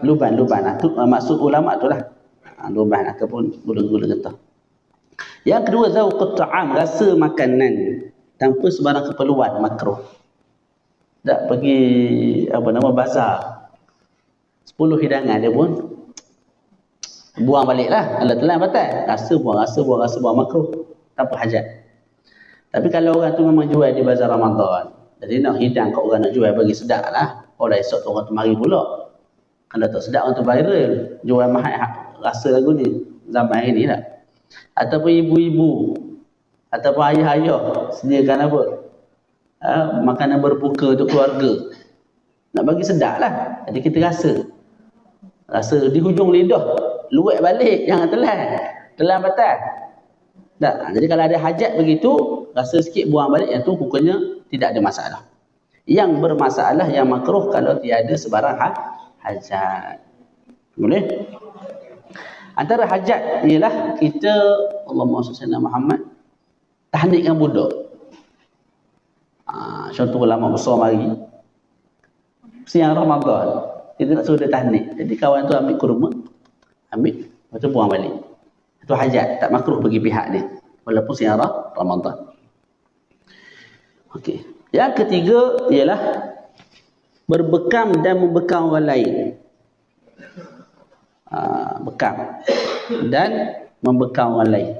Luban. Itu maksud ulama tu lah. Luban ataupun gula-gula getah. Yang kedua, zauqut ta'am, rasa makanan tanpa sebarang keperluan, makruh. Tak pergi bazar 10 hidangan dia pun buang balik lah. Kalau telan batal, rasa buang makruh tanpa hajat. Tapi kalau orang tu memang jual di bazar Ramadan, jadi nak hidang kat orang nak jual, bagi sedap lah. Orang esok tu orang tu mari pula. Kalau tak sedap orang tu viral, jual mahal rasa lagu ni zaman ini lah. Ataupun ibu-ibu ataupun ayah-ayah sediakan apa, makanan berbuka untuk keluarga, nak bagi sedap lah. Jadi kita rasa di hujung lidah, luat balik, jangan telan batal tak. Jadi kalau ada hajat begitu, rasa sikit buang balik, yang tu hukumnya tidak ada masalah. Yang bermasalah, yang makruh kalau tiada sebarang hajat. Boleh? Antara hajat ialah kita, Allahumma salli ala Muhammad, tahnikkan budak. Contoh ulama besar mari siang Ramadan, kita nak suruh dia tahnik. Jadi kawan tu ambil kurma, lepas tu buang balik. Itu hajat, tak makruh bagi pihak dia, walaupun siang Ramadan. Okey. Yang ketiga ialah berbekam dan membekam orang lain. Bekam dan membekam orang lain.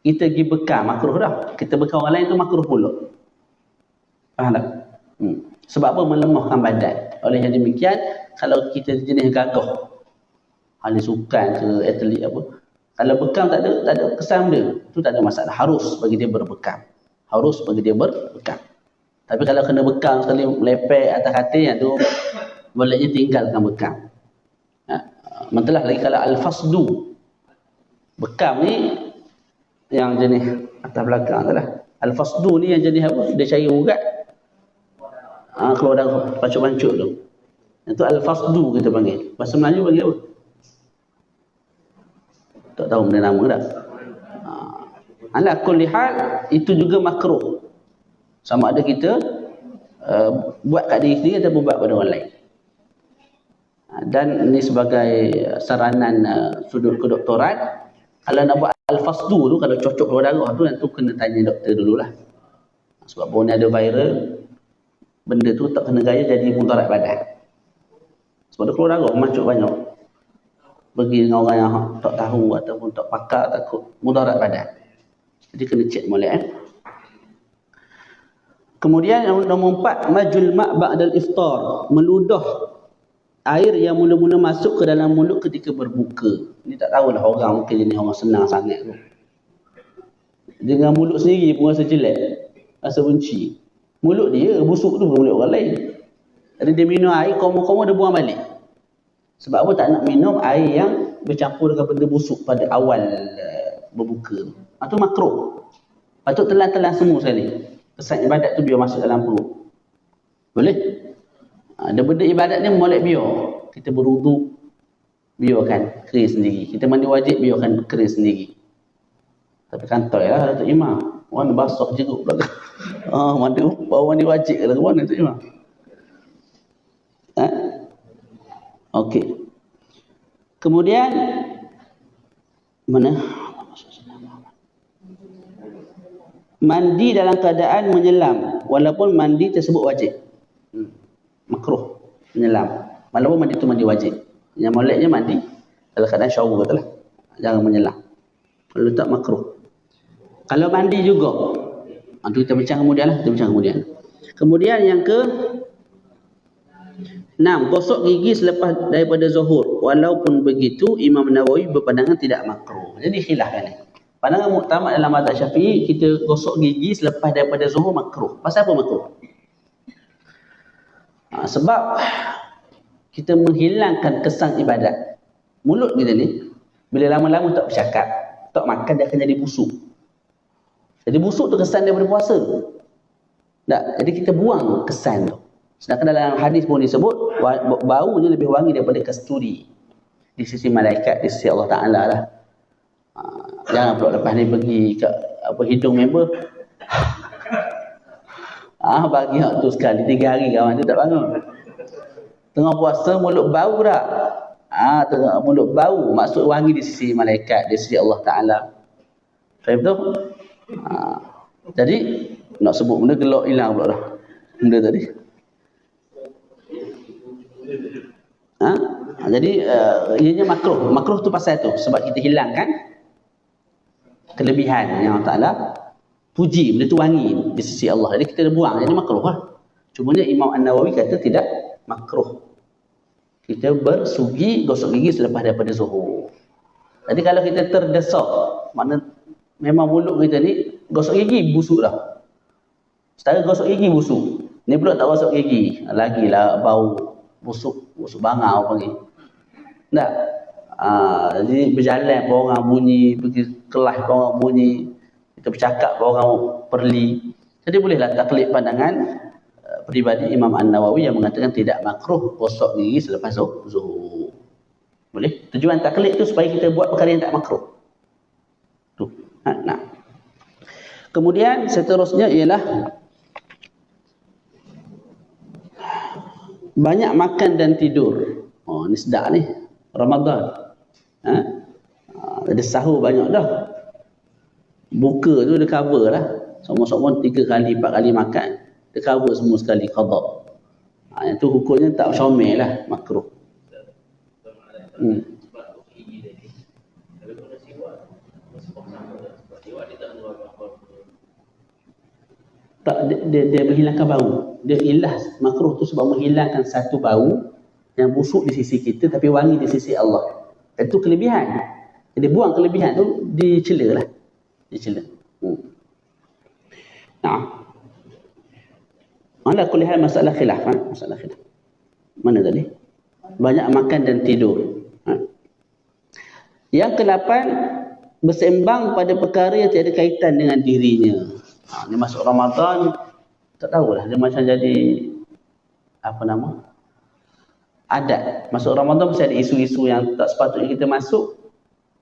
Kita pergi bekam, makruh dah. Kita bekam orang lain tu makruh pula. Faham tak? Sebab apa? Melemahkan badan. Oleh yang demikian, kalau kita jenis gagah, ahli sukan ke atlet apa, kalau bekam tak ada kesan dia, tu tak ada masalah. Harus bagi dia berbekam. Tapi kalau kena bekam sekali melepek atas katil, yang tu bolehnya tinggalkan bekam. Mantelah lagi kalau al-fasdu. Bekam ni yang jenis atas belakang tu lah. Al-fasdu ni yang jenis apa? Dia cari urat, keluar dari pancuk-pancuk tu. Itu al-fasdu kita panggil. Bahasa Melayu panggil apa? Tak tahu benda nama dah. Ala kulli hal, itu juga makruh. Sama ada kita buat kat diri sendiri atau buat pada orang lain. Dan ini sebagai saranan sudut kedoktoran, kalau nak buat al-fasdu tu, kalau cocok keluar darah tu, nanti kena tanya doktor dululah. Sebab baru ni ada viral, benda tu tak kena gaya jadi mudarat badan. Sebab dia keluar darah, macuk banyak. pergi dengan orang yang tak tahu ataupun tak pakar, takut mudarat badan. Jadi kena cek molek. Kemudian nombor 4, majul ma' ba'dal iftar, meludah air yang mula-mula masuk ke dalam mulut ketika berbuka. Ni tak tahulah orang, mungkin jenis orang senang sangat tu. Dengan mulut sendiri pun rasa jelek, rasa benci. Mulut dia busuk tu bukan mulut orang lain. Jadi dia minum air, komo-komo dia buang balik. Sebab apa tak nak minum air yang bercampur dengan benda busuk pada awal berbuka. Itu makruh. Patut telan-telan semua sekali. Kesan ibadat tu biar masuk dalam perut. Boleh? Ada benda ibadat ni molek biar. Kita berwuduk, biarkan kering sendiri. Kita mandi wajib, biarkan kering sendiri. Tapi kantoi lah Datuk Imam. Orang basah jeruk belakang. Mandi wajib ke mana Datuk Imam? Okey. Kemudian mana? Mandi dalam keadaan menyelam walaupun mandi tersebut wajib. Makruh menyelam. Walaupun mandi itu mandi wajib. Yang moleknya mandi dalam keadaan shower tu lah. Jangan menyelam. Kalau tak makruh. Kalau mandi juga. Itu kita bincang kemudian lah. Kemudian yang ke 6. Gosok gigi selepas daripada zuhur. Walaupun begitu, Imam Nawawi berpandangan tidak makruh. Jadi khilaf kan ni. Pandangan muktamad dalam mazhab Syafi'i, kita gosok gigi selepas daripada zuhur makruh. Pasal apa makruh? Sebab kita menghilangkan kesan ibadat. Mulut kita ni, bila lama-lama tak bercakap, tak makan, dia akan jadi busuk. Jadi busuk tu kesan daripada puasa. Tak? Jadi kita buang kesan tu. Sedangkan dalam hadis pun disebut, baunya lebih wangi daripada kasturi. Di sisi malaikat, di sisi Allah Ta'ala lah. Jangan pula lepas ni pergi ke hidung member. Bagi hak tu sekali 3 hari kawan tu tak bangun. Tengah puasa mulut bau dah. Tengah mulut bau, maksud wangi di sisi malaikat, di sisi Allah Ta'ala. Faham tu? Jadi nak sebut benda gelak hilang pula dah. Benda tadi. Jadi ianya makruh. Makruh tu pasal tu sebab kita hilangkan kelebihan yang Allah Ta'ala puji, benda tu wangi di sisi Allah. Jadi kita dah buang, jadi makruh lah. Cumanya Imam An-Nawawi kata tidak makruh. Kita bersugi, gosok gigi selepas daripada zuhur. Jadi kalau kita terdesak, makna memang mulut kita ni gosok gigi busuk dah. Setara gosok gigi busuk. Ni pula tak gosok gigi, lagilah bau busuk bangau panggil. Tak? Jadi berjalan pun orang bunyi, pergi kelas pun orang bunyi, kita bercakap pun orang perli. Jadi bolehlah taklid pandangan peribadi Imam An-Nawawi yang mengatakan tidak makruh gosok gigi selepas zuhur. Boleh? Tujuan taklid tu supaya kita buat perkara yang tak makruh. Tu. Nah. Kemudian seterusnya ialah banyak makan dan tidur. Ni sedap ni. Ramadan. Ada sahur banyak dah. Buka tu dia cover lah. Semua-semua 3 kali, 4 kali makan. Dia cover semua sekali qada. Yang tu hukumnya tak syamil lah, makruh. Tak, dia menghilangkan bau. Dia ilah makruh tu sebab menghilangkan satu bau yang busuk di sisi kita tapi wangi di sisi Allah. Itu kelebihan. Jadi buang kelebihan tu dicela lah. Dicela. Ala kulli hal masalah khilaf. Masalah khilaf. Mana tadi? Banyak makan dan tidur. Yang ke-8, bersembang pada perkara yang tiada kaitan dengan dirinya. Ni masuk Ramadan, tak tahulah. Dia macam jadi adat. Masuk Ramadan mesti ada isu-isu yang tak sepatutnya kita masuk,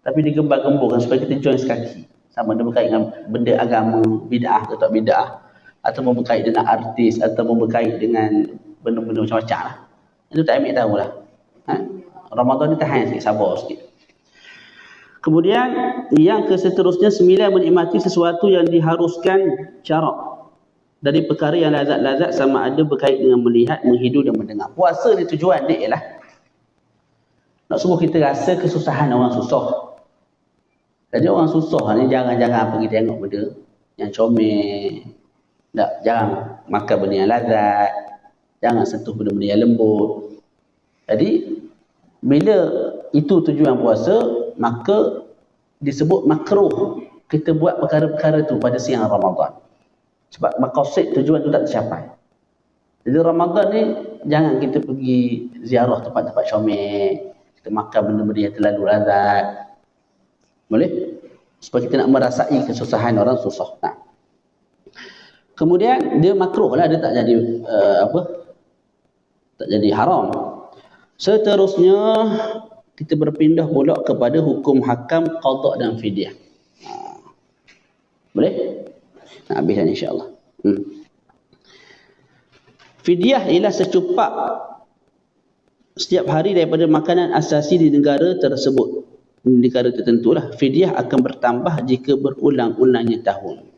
tapi digembar-gemburkan supaya kita join sekali. Sama ada berkait dengan benda agama, bid'ah atau tak bid'ah, atau berkait dengan artis, atau berkait dengan benda-benda macam-macam lah. Itu tak ambil tahu lah. Ramadan ni tahan sikit, sabar sikit. Kemudian yang keseterusnya 9, menikmati sesuatu yang diharuskan syarak dari perkara yang lazat-lazat sama ada berkait dengan melihat, menghidu dan mendengar. Puasa ni tujuan dia ialah nak suruh kita rasa kesusahan orang susah. Jadi orang susah ni jangan pergi tengok benda yang comel. Tak, jangan makan benda yang lazat. Jangan sentuh benda-benda yang lembut. Jadi, bila itu tujuan puasa, maka disebut makruh kita buat perkara-perkara tu pada siang Ramadan. Sebab maqasid tujuan tu tak tercapai. Jadi Ramadan ni, jangan kita pergi ziarah tempat-tempat comel. Kita makan benda-benda yang terlalu lazat. Boleh? Supaya kita nak merasai kesusahan orang susah. Nah. Kemudian dia makruh lah, dia tak jadi tak jadi haram. Seterusnya kita berpindah pula kepada hukum hakam, qada dan fidyah. Boleh? Nak habis dah insya-Allah. Fidyah ialah secupak setiap hari daripada makanan asasi di negara tersebut. Negara tertentulah. Fidyah akan bertambah jika berulang-ulangnya tahun.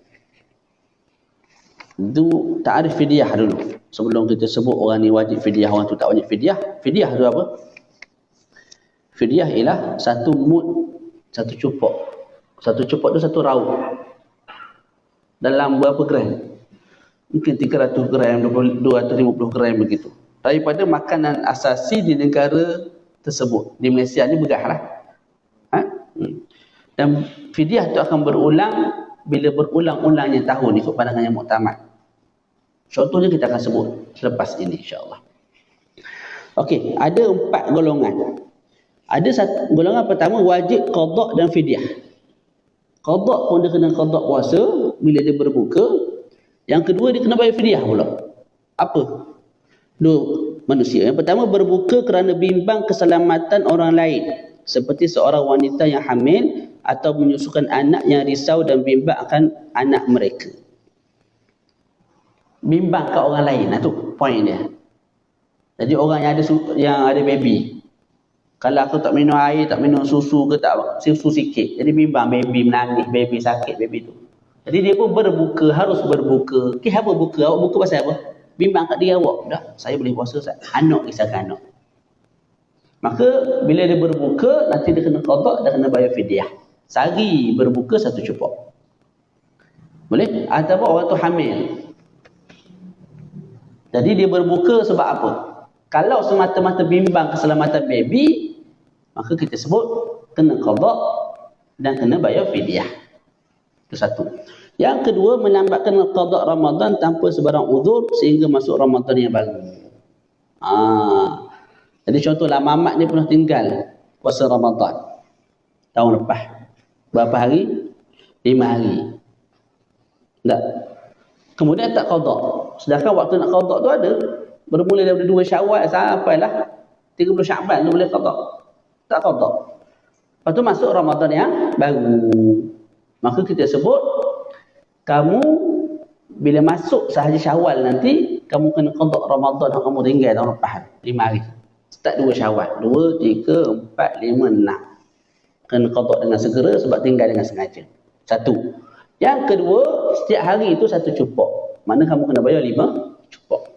Itu ta'arif fidyah dulu. Sebelum kita sebut orang ni wajib fidyah, orang tu tak wajib fidyah. Fidyah tu apa? Fidyah ialah satu mud, satu cupok. Satu cupok tu satu rauh. Dalam berapa gram? Mungkin 300 gram, 250 gram begitu. Daripada makanan asasi di negara tersebut. Di Malaysia ni begah lah. Dan fidyah tu akan berulang bila berulang-ulangnya tahun ikut pandangan yang muktamad. Contohnya kita akan sebut selepas ini insya-Allah. Okey, ada 4 golongan. Ada satu golongan pertama wajib qada dan fidyah. Qada pun dia kena qada puasa bila dia berbuka. Yang kedua dia kena bayar fidyah pula. Apa? Dua manusia. Yang pertama berbuka kerana bimbang keselamatan orang lain, seperti seorang wanita yang hamil atau menyusukan anak yang risau dan bimbang akan anak mereka. Bimbang ke orang lain, tu poin dia. Jadi orang yang ada baby, kalau aku tak minum air, tak minum susu ke tak, susu sikit, jadi bimbang baby menangis, baby sakit, baby tu. Jadi dia pun berbuka, harus berbuka. Apa buka? Awak buka pasal apa? Bimbang kat diri awak. Dah, saya boleh puasa Ustaz. Anak kisahkan anak. Maka bila dia berbuka, nanti dia kena qada dan kena bayar fidyah. Sehari berbuka satu cupok. Boleh? Ataupun orang tu hamil. Jadi dia berbuka sebab apa? Kalau semata-mata bimbang keselamatan baby, maka kita sebut kena qada dan kena bayar fidyah. Itu satu. Yang kedua, melambatkan qada Ramadan tanpa sebarang uzur sehingga masuk Ramadan yang baru. Jadi contohlah Mamat ni pernah tinggal puasa Ramadan tahun lepas. Berapa hari? 5 hari. Tak. Kemudian tak qada. Sedangkan waktu nak qada tu ada. Bermula daripada 2 Syawal sampailah 30 Syaban tu boleh qada. Tak qada. Lepas tu masuk Ramadan yang baru. Maka kita sebut kamu bila masuk sahaja Syawal nanti kamu kena qada Ramadan yang kamu tinggal tahun lepas 5 hari. Start 2 Syawal. 2, 3, 4, 5, 6. Kena qada dengan segera sebab tinggal dengan sengaja. Satu. Yang kedua, setiap hari itu satu cupok. Mana kamu kena bayar 5 cupok.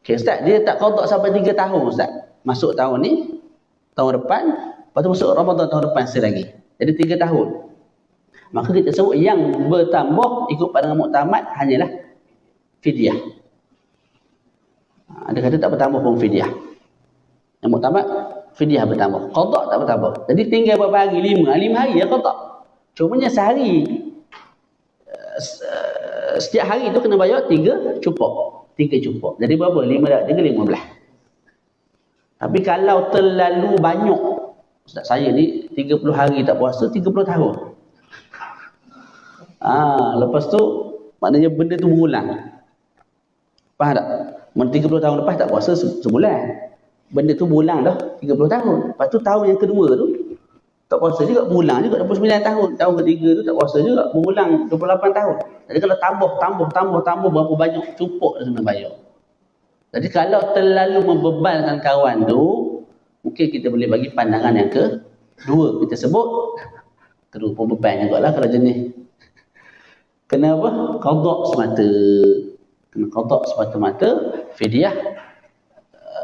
Okey Ustaz, dia tak qada sampai 3 tahun Ustaz. Masuk tahun ni, tahun depan, lepas tu masuk Ramadan tahun depan lagi. Jadi 3 tahun. Maka kita sebut yang bertambah ikut pandangan muktamad hanyalah fidyah. Ada kata tak bertambah pun fidyah. Yang muktamad fidyah bertambah. Qada tak bertambah. Jadi tinggal berapa hari? 5 hari ya qada. Cumanya sehari setiap hari itu kena bayar 3 cupok. 3 cupok. Jadi berapa? 5 dah 3 15. Tapi kalau terlalu banyak, Ustaz saya ni 30 hari tak puasa 30 tahun. Lepas tu maknanya benda tu berulang. Faham tak? 30 tahun lepas tak puasa sebulan. Benda tu berulang dah 30 tahun. Lepas tu tahun yang kedua tu tak puasa juga, berulang juga 29 tahun. Tahun ketiga tu tak puasa juga, berulang 28 tahun. Jadi kalau tambah berapa banyak cupok dia kena bayar. Jadi kalau terlalu membebankan kawan tu, mungkin kita boleh bagi pandangan yang kedua. Kita sebut terus pun beban juga lah kalau jenis. Kena apa? Qada semata. Kena qada semata-mata. Fidyah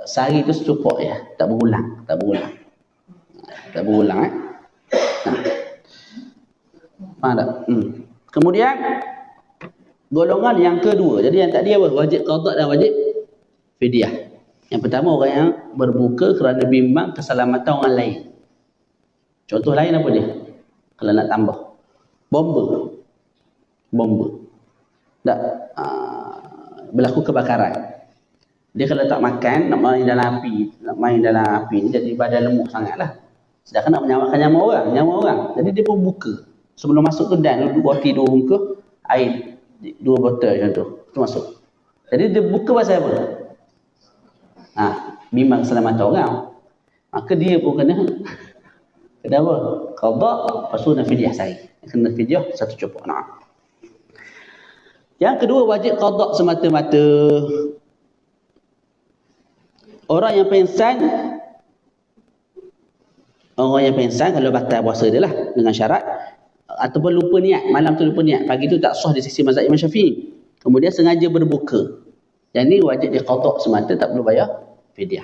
sehari itu secupok ya, tak berulang. Tak berulang Faham tak? Kemudian golongan yang kedua. Jadi yang tadi apa? Wajib qada dan wajib fidyah. Yang pertama orang yang berbuka kerana bimbang keselamatan orang lain. Contoh lain apa dia? Kalau nak tambah. Bomba. Tak berlaku kebakaran. Dia kalau tak makan, nak main dalam api ni jadi badan lemuk sangatlah. Sedangkan nak menyelamatkan nyawa orang. Jadi dia pun buka. Sebelum masuk tu dan roti 2 muka, air 2 botol macam tu. Tu masuk. Jadi dia buka pasal apa? Bimbang keselamatan orang. Maka dia pun kena apa? Qada, lepas tu nak fidyah sehari. Kena fidyah 1 cupuk. Yang kedua wajib qada semata-mata. Orang yang pengsan kalau batal puasa dia lah dengan syarat ataupun lupa niat, malam tu lupa niat, pagi tu tak sah di sisi mazhab Imam Syafi'i, kemudian sengaja berbuka, yang ni wajib diqada semata, tak perlu bayar fidyah.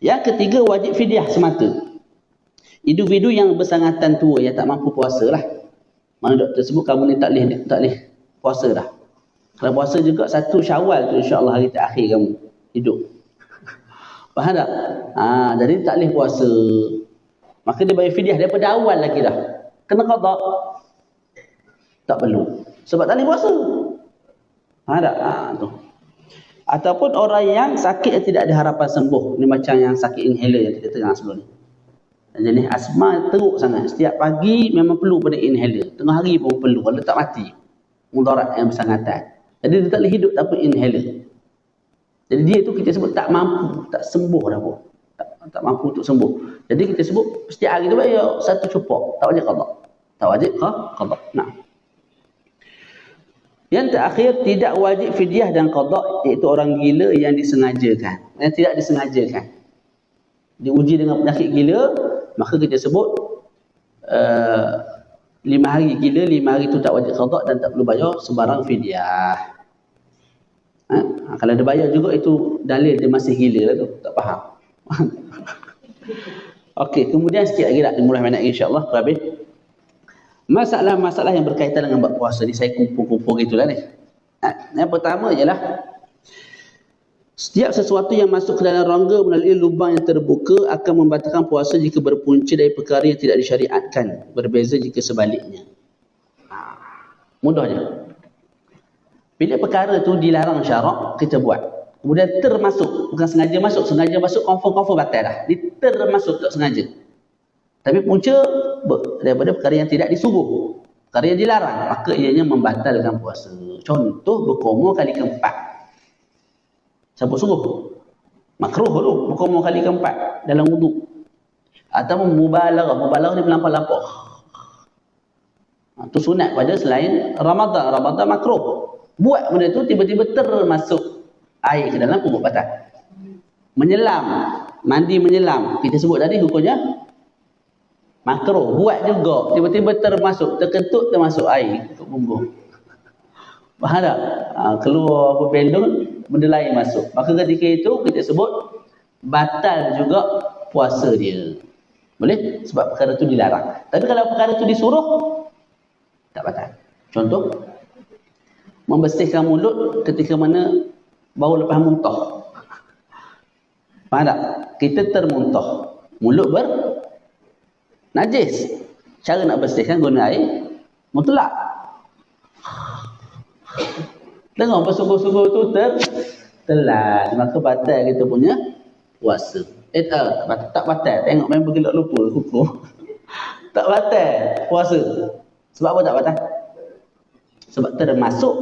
Yang ketiga wajib fidyah semata. Individu yang bersangatan tua yang tak mampu puasa lah, mana doktor sebut kamu ni tak boleh puasa dah. Kalau puasa juga 1 Syawal tu insya-Allah hari terakhir kamu hidup. Faham tak? Jadi tak boleh puasa. Maka dia bayar fidyah daripada awal lagi dah. Kena qada. Tak perlu. Sebab tak boleh puasa. Faham tak? Tu. Ataupun orang yang sakit yang tidak ada harapan sembuh. Ni macam yang sakit inhaler yang kita tengah sebelum ni. Jenis asma teruk sangat. Setiap pagi memang perlu pada inhaler. Tengah hari pun perlu. Kalau tak mati. Mudarat yang bersangatan. Jadi dia tak boleh hidup tanpa inhaler. Jadi dia tu kita sebut tak mampu. Tak sembuh dah pun. Tak mampu untuk sembuh. Jadi kita sebut setiap hari tu bayar 1 cupuk. Tak wajib qada. Tak wajib qada. Yang terakhir tidak wajib fidyah dan qada, iaitu orang gila yang disengajakan. Yang tidak disengajakan. Diuji dengan penyakit gila, maka kita sebut 5 hari gila, 5 hari tu tak wajib qada dan tak perlu bayar sebarang fidyah. Kalau dia bayar juga itu dalil dia masih gila lah tu. Tak faham. Okey, kemudian sikit lagi nak dimulai mana insya-Allah habis. Masalah-masalah yang berkaitan dengan bab puasa ni saya kumpul-kumpul gitulah ni. Yang pertama ialah setiap sesuatu yang masuk ke dalam rongga melalui lubang yang terbuka akan membatalkan puasa jika berpunca dari perkara yang tidak disyariatkan, berbeza jika sebaliknya. Mudah je. Bila perkara tu dilarang syarak, kita buat. Kemudian termasuk, bukan sengaja masuk confirm batal dah. Dia termasuk tak sengaja. Tapi punca daripada perkara yang tidak disuruh, perkara yang dilarang, maka ianya membatalkan puasa. Contoh berkumur kali keempat. Siapa suruh? Makruh tu, berkumur kali keempat dalam wuduk. Atau mubalarah ni melampau-lampau. Itu sunat pada selain Ramadan. Ramadan makruh. Buat benda tu tiba-tiba termasuk air ke dalam kubur batal. Menyelam, mandi menyelam, kita sebut tadi hukumnya makruh. Buat juga tiba-tiba terkentut termasuk air untuk bumbung. Faham tak? Keluar berbendung, benda lain masuk. Maka ketika itu kita sebut batal juga puasa dia. Boleh? Sebab perkara tu dilarang. Tapi kalau perkara tu disuruh, tak batal. Contoh, membersihkan mulut ketika mana bau lepas muntah. Faham tak? Kita termuntah. Mulut najis. Cara nak bersihkan guna air mutlak. Dengar bersungguh-sungguh tu telan. Maka batal kita punya puasa. Tak batal. Tengok memang bergelak lupa hukum. Tak batal puasa. Sebab apa tak batal? Sebab termasuk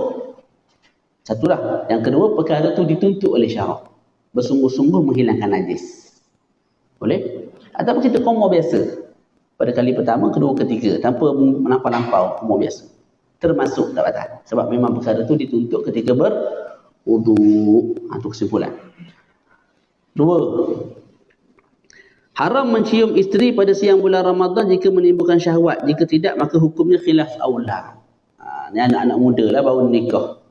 satulah. Yang kedua, perkara tu dituntut oleh syarak. Bersungguh-sungguh menghilangkan najis. Boleh? Ataupun kita kumur biasa. Pada kali pertama, kedua, ketiga. Tanpa melampau-lampau, kumur biasa. Termasuk tak batal. Sebab memang perkara tu dituntut ketika berwuduk. Itu kesimpulan. 2. Haram mencium isteri pada siang bulan Ramadan jika menimbulkan syahwat. Jika tidak, maka hukumnya khilaf aula. Ni anak-anak muda lah baru nikah.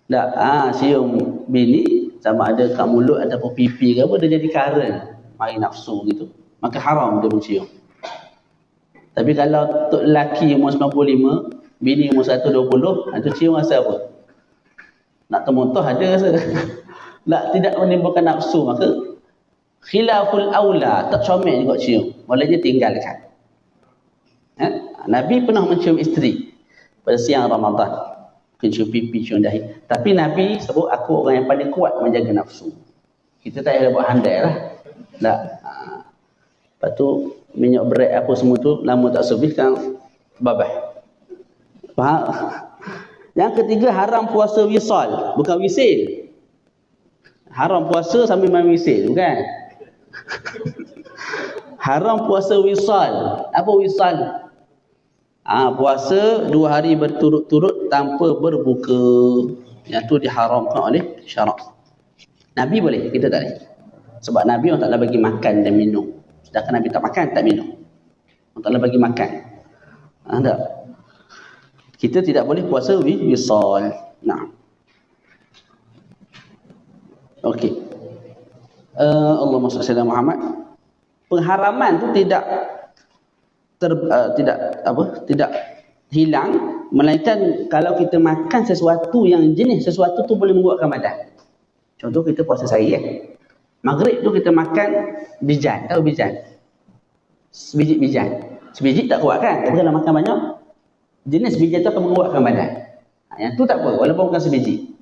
Tak, cium bini sama ada kat mulut ataupun pipi ke apa, dia jadi karen. Mari nafsu gitu. maka haram dia mencium. Tapi kalau tok lelaki umur 95, bini umur 120, itu cium rasa apa? Nak termuntah ada rasa. Tak, tidak menimbulkan nafsu, maka khilaful aula, tak comel juga cium. Bolehnya tinggalkan. Nabi pernah mencium isteri pada siang Ramadan. Cium pipi, cium dahi. Tapi Nabi sebut, aku orang yang paling kuat menjaga nafsu. Kita tak payah buat handai lah. Tak. Lepas tu, minyak berat apa semua tu, lama tak servis kan, babah. Faham? Yang ketiga, haram puasa wisal, bukan wisil. Haram puasa sambil main wisil, bukan? Haram puasa wisal. Apa wisal? Puasa 2 hari berturut-turut tanpa berbuka. Yang tu diharamkan oleh syarak. Nabi boleh, kita tak boleh. Sebab Nabi Allah Ta'ala bagi makan dan minum. Sedangkan Nabi tak makan, tak minum. Allah Ta'ala bagi makan. Tak? Kita tidak boleh puasa wisal. Nah. Okey. Allahumma salli ala Muhammad. Pengharaman tu tidak hilang, melainkan kalau kita makan sesuatu yang jenis sesuatu tu boleh menguatkan badan. Contoh kita puasa sehari Maghrib tu kita makan bijan, tahu bijan? Sebiji bijan. Sebiji tak kuat kan? Tapi kalau makan banyak, jenis bijan tu akan menguatkan badan. Yang tu tak apa, walaupun bukan sebiji.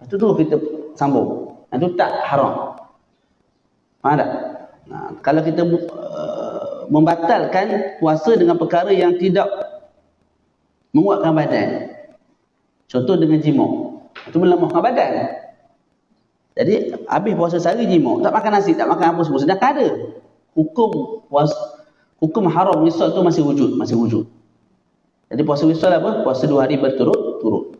Lepas tu kita sambung. Yang tu tak haram. Faham tak? Kalau kita membatalkan puasa dengan perkara yang tidak menguatkan badan. Contoh dengan jimuk. Itu melemahkan badan. Jadi habis puasa sehari jimuk, tak makan nasi, tak makan apa semua. Sedangkan ada hukum haram wisal tu masih wujud. Jadi puasa wisal apa? Puasa 2 hari berturut-turut.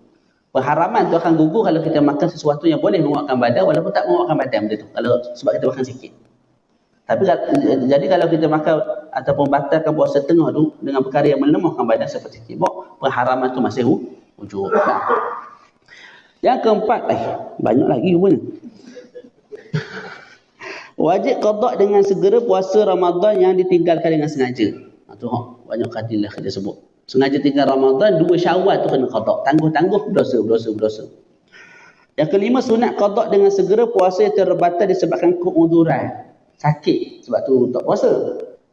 Pengharaman tu akan gugur kalau kita makan sesuatu yang boleh menguatkan badan walaupun tak menguatkan badan benda tu. Kalau sebab kita makan sikit. Tapi jadi kalau kita makan ataupun batalkan puasa tengah tu dengan perkara yang melemahkan badan seperti jimuk, pengharaman tu masih wujud. Yang keempat, banyak lagi rupanya. Wajib qada dengan segera puasa Ramadan yang ditinggalkan dengan sengaja. Tu banyak kadilah kita sebut. Sengaja tinggal Ramadan, 2 Syawal tu kena qada. Tangguh-tangguh berdosa. Yang kelima, sunat qada dengan segera puasa yang terbatal disebabkan keuzuran. Sakit sebab tu tak puasa.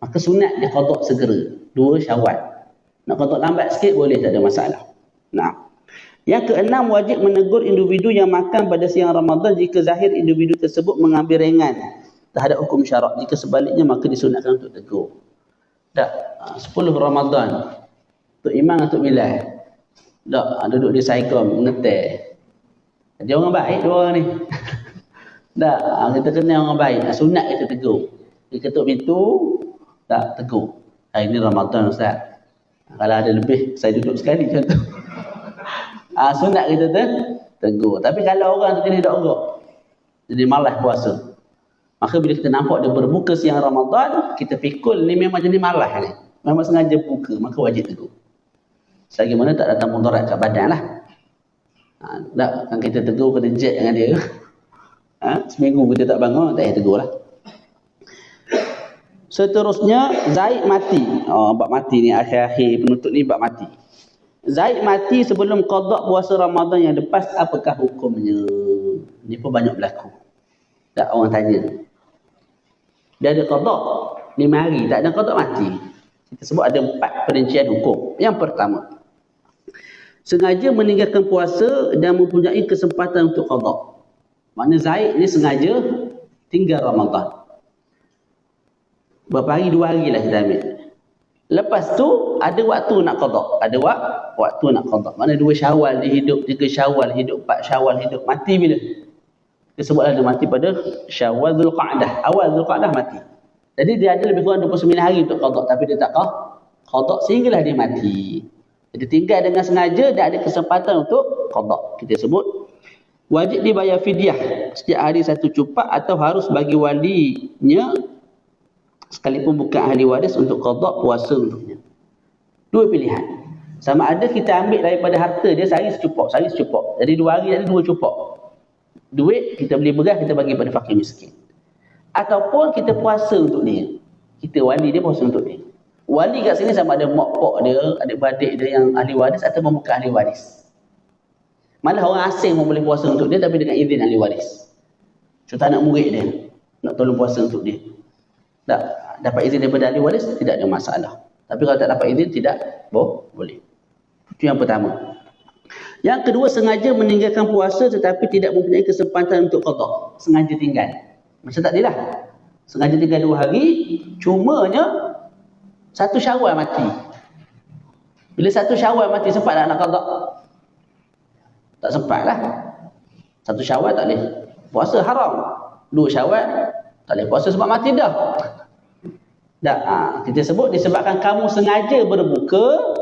Maka sunat dia qada segera 2 Syawal. Nak qada lambat sikit boleh, tak ada masalah. Nah. Yang keenam, wajib menegur individu yang makan pada siang Ramadan jika zahir individu tersebut mengambil ringan terhadap hukum syarak. Jika sebaliknya, maka disunatkan untuk tegur. Tak, 10 Ramadan Tok Imam dan Tok Bilal tak duduk di Saigon mengetek. Dia orang baik dua orang ni. Tak, kita kenal orang baik. Sunat kita tegur. Dia ketuk pintu, tak tegur. Hari ni Ramadan Ustaz. Kalau ada lebih, saya duduk sekali contoh. Sunat kita tegur. Tapi kalau orang tu jadi dok jadi malas puasa, maka bila kita nampak dia berbuka siang Ramadan, kita pikul ni memang jadi malas ni, memang sengaja buka, maka wajib tegur. Selagi mana tak datang mudarat kat badan lah. Tak kan kita tegur, kena jet dengan dia. Seminggu kita tak bangun, tak payah tegur lah. Seterusnya, Zaid mati. Bab mati ni akhir-akhir penutup ni bab mati. Zaid mati sebelum qada puasa Ramadan yang lepas, apakah hukumnya? Ni pun banyak berlaku. Tak orang tanya. Dia ada qada 5 hari, tak ada qada mati. Kita sebut ada 4 perincian hukum. Yang pertama, sengaja meninggalkan puasa dan mempunyai kesempatan untuk qada. Makna Zaid ni sengaja tinggal Ramadan. Berapa hari? 2 hari lah kita ambil. Lepas tu ada waktu nak qada. Ada waktu nak qada. Mana 2 Syawal dia hidup, 3 Syawal hidup, 4 Syawal hidup. Mati bila? Dia sebutlah dia mati pada Syawal Zulqa'dah. Awal Zulqa'dah mati. Jadi dia ada lebih kurang 29 hari untuk qada, tapi dia tak qada sehinggalah dia mati. Jadi tinggal dengan sengaja dan ada kesempatan untuk qada. Kita sebut wajib dibayar fidyah setiap hari 1 cupak atau harus bagi walinya sekalipun bukan ahli waris untuk qada puasa untuknya. 2 pilihan. Sama ada kita ambil daripada harta dia sehari secupak. Jadi 2 hari ada 2 cupak. Duit kita beli beras, kita bagi pada fakir miskin. Ataupun kita puasa untuk dia. kita wali dia puasa untuk dia. Wali kat sini sama ada mak pak dia, adik-beradik dia yang ahli waris atau bukan ahli waris. Malah orang asing pun boleh puasa untuk dia tapi dengan izin ahli waris. Contoh anak murid dia nak tolong puasa untuk dia. Tak dapat izin daripada ahli waris, tidak ada masalah. Tapi kalau tak dapat izin, tidak boleh. Itu yang pertama. Yang kedua, sengaja meninggalkan puasa tetapi tidak mempunyai kesempatan untuk qada. Sengaja tinggal. Macam tadi lah. Sengaja tinggal 2 hari, cumanya 1 Syawal mati. Bila 1 Syawal mati, sempat tak nak qada? Tak sempat lah. 1 Syawal tak boleh. Puasa haram. 2 Syawal tak boleh puasa sebab mati dah. Kita sebut disebabkan kamu sengaja berbuka.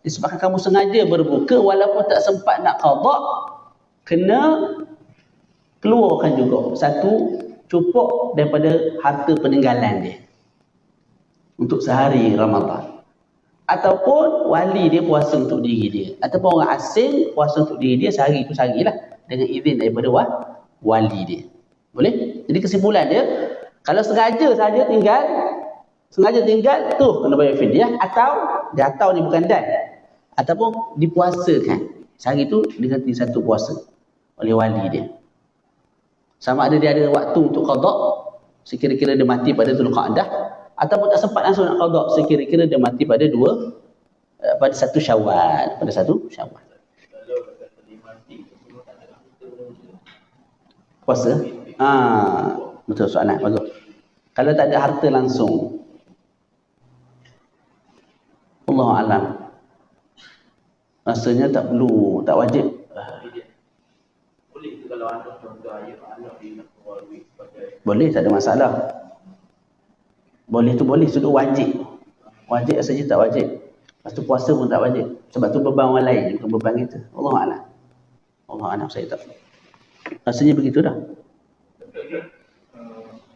Disebabkan kamu sengaja berbuka walaupun tak sempat nak qada, kena keluarkan juga 1 cupuk daripada harta peninggalan dia untuk sehari Ramadan. Ataupun wali dia puasa untuk diri dia, ataupun orang asing puasa untuk diri dia sehari tu seharilah dengan izin daripada wali dia. Boleh? Jadi kesimpulan dia, kalau sengaja saja tinggal tu kena bayar fidyah, atau ni bukan dan, ataupun dipuasakan sehari tu diganti 1 puasa oleh wali dia. Sama ada dia ada waktu untuk qada sekira-kira dia mati pada Zulqa'dah, ataupun tak sempat langsung nak qada sekira-kira dia mati pada 1 Syawal, pada 1 Syawal. Puasa? Betul soalan, bagus. Kalau tak ada harta langsung, Allah alam, rasanya tak perlu, tak wajib. Boleh ke kalau anak contoh anak dia nak keluar duit sebagai... Boleh, tak ada masalah. Boleh tu boleh, sudah wajib. Wajib saja tak wajib. Lepas tu puasa pun tak wajib. Sebab tu beban orang lain, bukan beban kita. Allah alam. Allah alam, saya tak. Rasanya begitu dah.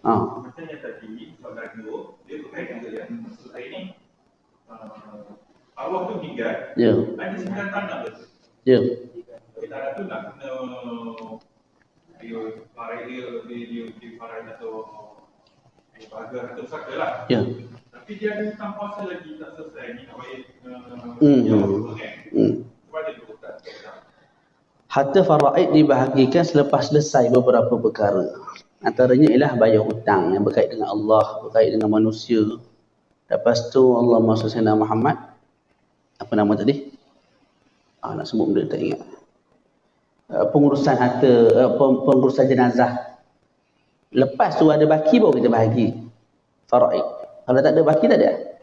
Macam yang tadi, soalan 2, dia berkaitan dengan maksud saya ni, arwah tu meninggal, ada 9 tanah betul. Ya. Tapi tanah tu nak kena dia parai atau bahagia atau saka lah. Ya. Tapi dia ada hutang puasa lagi tak selesai ni, nak bayar sebab dia berhutang. Harta faraid dibahagikan selepas selesai beberapa perkara. Antaranya ialah bayar hutang yang berkait dengan Allah, berkait dengan manusia. Lepas tu Allahumma salli ala Muhammad. Apa nama tadi? Nak sebut benda tak ingat. Pengurusan harta, pengurusan jenazah. Lepas tu ada baki baru kita bahagi faraid. Kalau tak ada baki tak ada.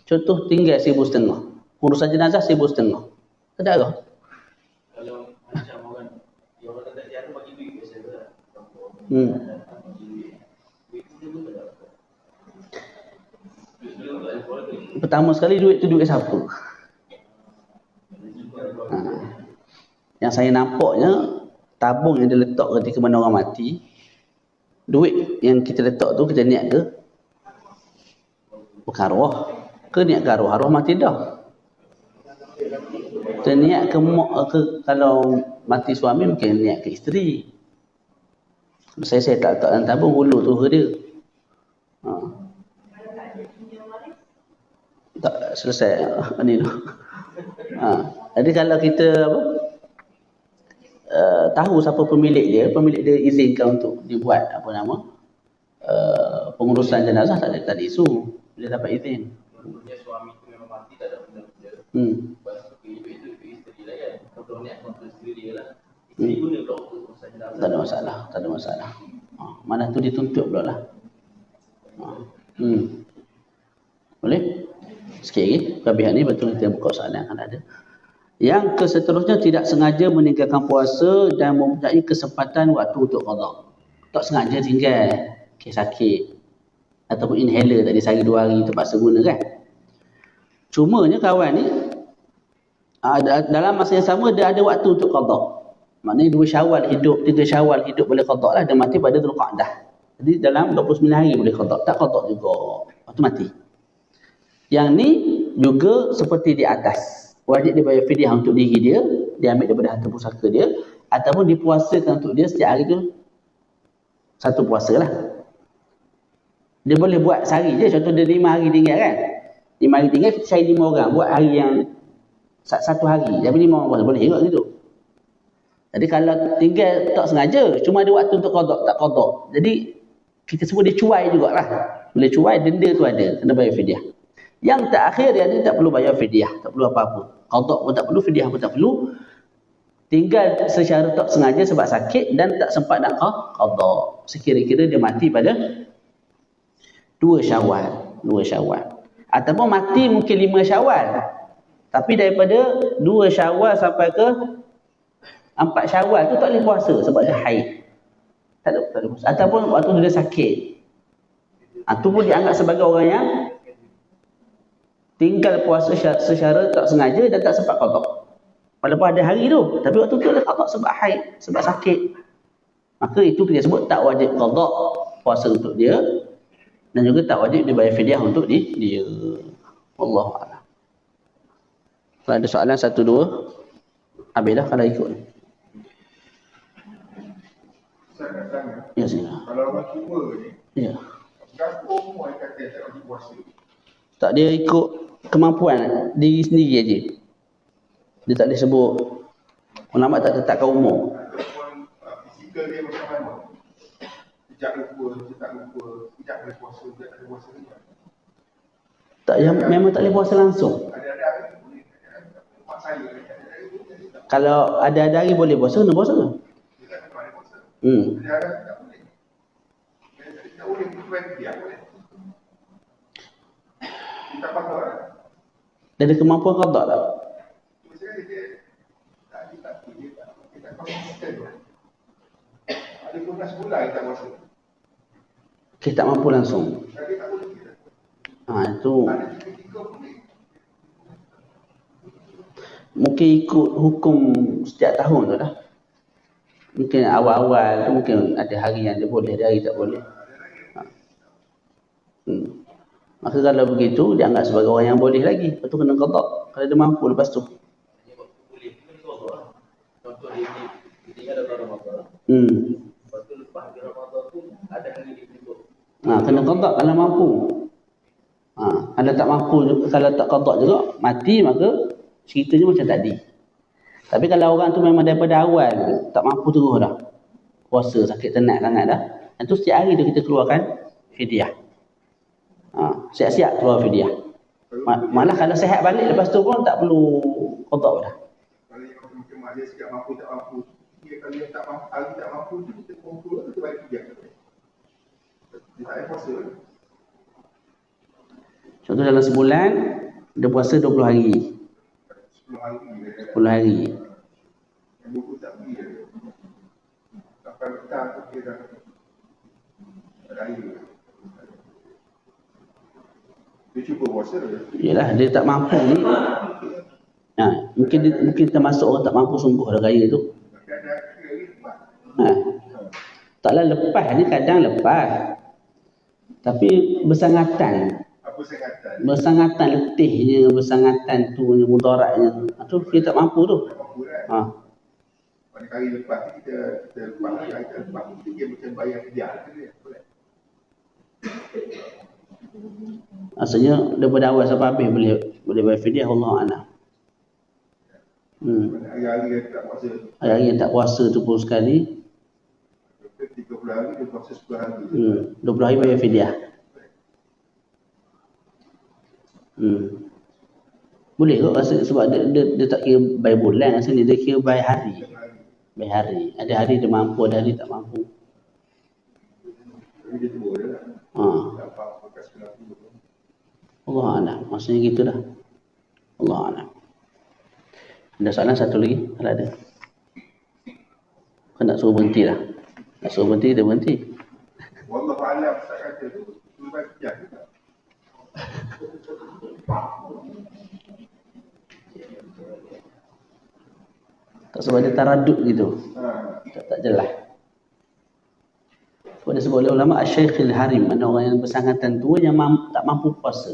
Contoh tinggal 1,500. Pengurusan jenazah 1,500. Tak ada ke? Kalau macam orang tak jalan bagi duit biasa lah. Pertama sekali duit tu duit siapa? Yang saya nampaknya tabung yang dia letak ketika mana orang mati, duit yang kita letak tu kita niat ke bukan arwah, ke niat ke arwah? Arwah mati dah. Kita niat ke kalau mati suami mungkin niat ke isteri. Saya tak letak dalam tabung, hulu tu ke dia. Tak selesai ni tu. Jadi kalau kita tahu siapa pemilik dia izinkan untuk dibuat pengurusan jenazah, tak ada isu. Dia dapat izin. Contohnya suami tu memang mati tak ada benda-benda. Lepas tu duit tu isteri lah kan. Contohnya untuk isteri dia lah. Isteri guna pula untuk urusan jenazah. Tak ada masalah. Mana tu dituntut pula lah. Boleh? Sikit lagi. Kelebihan ni betul kita buka soalan yang akan ada. Yang keseterusnya, tidak sengaja meninggalkan puasa dan mempunyai kesempatan waktu untuk qada. Tak sengaja tinggal, sakit ataupun inhaler tadi sehari 2 hari terpaksa guna kan. Cumanya kawan ni dalam masa yang sama dia ada waktu untuk qada. Maknanya 2 Syawal hidup, 3 Syawal hidup boleh qada lah, dia mati pada Zulqa'dah. Jadi dalam 29 hari boleh qada, tak qada juga. Waktu mati. Yang ni juga seperti di atas. Wajib dia bayar fidyah untuk diri dia, dia ambil daripada harta pusaka dia, ataupun dipuasakan untuk dia setiap hari tu 1 puasa lah. Dia boleh buat sehari je. Contoh dia 5 hari tinggal kan. 5 hari tinggal, kita cari 5 orang. Buat hari yang satu hari. Tapi 5 orang boleh juga gitu. Jadi kalau tinggal tak sengaja, cuma ada waktu untuk qada, tak qada. Jadi kita sebut dia cuai jugalah. Boleh cuai, denda tu ada. Kena bayar fidyah. Yang terakhir dia tak perlu bayar fidyah. Tak perlu apa-apa. Qada pun tak perlu, fidyah pun tak perlu. Tinggal secara tak sengaja sebab sakit dan tak sempat nak qada. Sekira-kira dia mati pada 2 Syawal. 2 Syawal. Ataupun mati mungkin 5 Syawal. Tapi daripada 2 Syawal sampai ke 4 Syawal tu tak boleh puasa sebab dia haid. Tak boleh puasa. Ataupun waktu dia sakit. Itu pun dianggap sebagai orang yang tinggal puasa secara tak sengaja dan tak sempat qada. Walaupun ada hari tu, tapi waktu tu dia qada sebab haid, sebab sakit. Maka itu kita sebut tak wajib qada puasa untuk dia dan juga tak wajib dia bayar fidyah untuk dia. Wallahu a'lam. Kalau ada soalan 1 2, habis dah kalau ikut ni. Saya nak tanya. Ya, sila. Kalau orang tua ni, Ya. berapa umur yang kata tak wajib puasa? Tak, dia ikut kemampuan diri sendiri aja. Dia tak boleh sebut. Ulama tak tetapkan umur. Ataupun fizikal dia macam mana? Sejak lupa, tak lupa, tidak boleh puasa, tidak boleh puasa ni. Tak, yang memang tak boleh puasa langsung. Ada-ada hari tu boleh. Mak saya, ada-ada hari tu dia tak Kalau ada hari boleh puasa, kena puasa. dia tak boleh puasa. Hmm. Ada-ada tak boleh. Dia tak boleh bukan dia boleh. Dia tak patut lah. Dia ada kemampuan qada tak? Maksudnya dia tak konsisten tu. Ada pun dah sebulan dia tak puasa. Kita tak mampu langsung. Dia tak boleh kita. Itu Ada tiga-tiga boleh. mungkin ikut hukum setiap tahun tu dah. Mungkin awal-awal tu mungkin ada hari yang dia boleh, ada hari tak boleh. Maka kalau begitu, dia anggap sebagai orang yang boleh lagi. Lepas tu kena qada. Kalau dia mampu lepas tu. Boleh pun qada. Contoh dia tinggal dalam Ramadan. Lepas tu lepas habis Ramadan tu ada hari dia tutup. Kena qada kalau mampu. Kalau tak mampu, kalau tak qada juga, mati, maka ceritanya macam tadi. Tapi kalau orang tu memang daripada awal tak mampu terus dah. Puasa, sakit tenat sangat dah. Itu setiap hari tu kita keluarkan fidyah. Siap-siap keluar fidyah. Malah kalau sihat balik lepas tu pun tak perlu qada dah. Kalau yang macam mak dia sikap mampu tak mampu, dia kalau yang tak mampu, hari tak mampu tu kita kumpul tu balik tiga. Dia tak ada puasa. Contoh dalam sebulan dia puasa 20 hari. 10 hari dia. 10 hari. Yang buku tak pergi dia. Sampai petang tu dia dah ada air. Dia cuba puasa dia. Yalah, dia tak mampu ni. Mungkin termasuk orang tak mampu sungguh dah raya tu. Tapi ada hari lepas. Taklah lepas ni kadang lepas. Tapi bersangatan. Apa saya kata? Bersangatan letihnya, bersangatan tu mudaratnya. Tu kita tak mampu tu. Tak mampu kan? Ha. Pada hari lepas ni kita lepas hari lepas ni dia macam bayar dia. Boleh. Maksudnya daripada awal sampai habis boleh bayar fidyah, Allah a'lam. Hari-hari yang tak puasa. Hari yang tak puasa tu pun sekali. 30 hari dia puasa 10 hari. 20 hari bayar fidyah. Boleh kot rasa sebab dia tak kira bayar bulan rasa ni, dia kira bayar hari. Bayar hari. Ada hari dia mampu, ada hari tak mampu. Tapi dia tua dia lah. Tak apa-apa kat 90. Allah a'lam. Maksudnya gitu dah. Allah a'lam. Ada soalan satu lagi? Kalau ada. Kau nak suruh berhenti lah. Nak suruh berhenti, dia berhenti. Wallahu a'lam Ustaz kata tu suruh kerja juga. Tak sebab dia taradud gitu. Tak jelas. Sebab dia sebut oleh ulama Asy-Syaikhil Harim, ada orang yang bersangatan tua yang tak mampu puasa.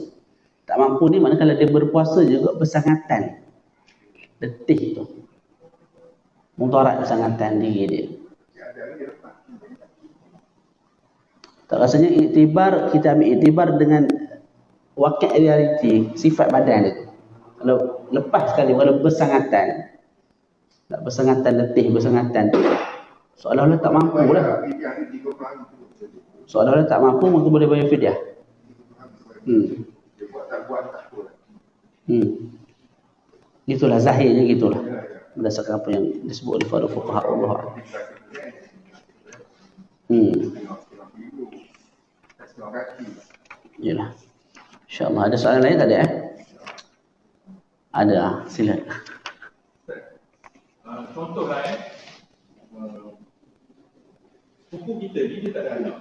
Tak mampu ni maknanya kalau dia berpuasa juga bersangatan. Letih tu. Mudarat bersangatan diri dia. Tak rasanya iktibar, kita ambil iktibar dengan wakil realiti, sifat badan itu. Kalau lepas sekali, kalau bersangatan, tak bersangatan, letih bersangatan, seolah-olah tak mampu lah. Seolah-olah tak mampu, maka boleh bayar fidyah. Itulah zahirnya, gitulah. Berdasarkan apa yang disebut oleh para fuqaha Allah. Yalah. InsyaAllah. Ada soalan lain tak ada Ada, sila. Contohlah sepupu kita ni dia tak ada anak.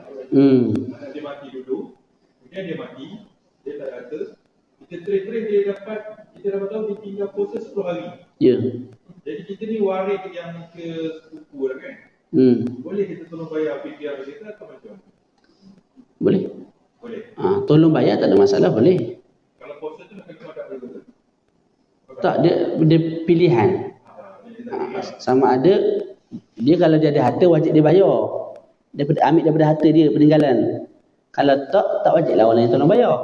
Dia mati dulu, kemudian dia mati, dia tak ada harta. Kita trace dia dapat, kita dapat tahu dia tinggal puasa 10 hari. Ya. Jadi kita ni waris yang ke sepupu lah kan. Boleh kita tolong bayar fidyah kita atau macam mana? Boleh. Boleh. Tolong bayar tak ada masalah, boleh. Kalau puasa tu nak kena tak boleh. Tak, dia pilihan. Sama ada dia kalau dia ada harta wajib dia bayar. Ambil daripada harta dia peninggalan. Kalau tak wajiblah orang lain tolong bayar.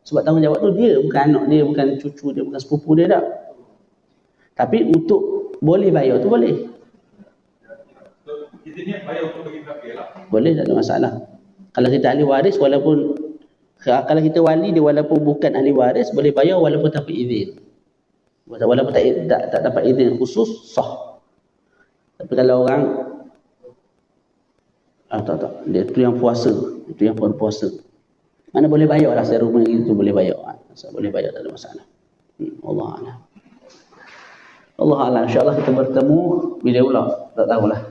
Sebab tanggungjawab tu dia, bukan anak dia, bukan cucu dia, bukan sepupu dia tak. Tapi untuk boleh bayar tu boleh. Kita niat bayar untuk bagi kafir lah. Boleh, tak ada masalah. Kalau kita ahli waris, walaupun kalau kita wali dia walaupun bukan ahli waris, boleh bayar walaupun tanpa izin. Walaupun tak dapat izin khusus, sah. Tapi kalau orang tak, dia tu yang puasa, itu yang puasa. Mana boleh bayar lah, saya rumah itu boleh bayar. Boleh bayar, tak ada masalah. Allah a'lam. Allah a'lam. InsyaAllah kita bertemu bila pula, tak tahulah.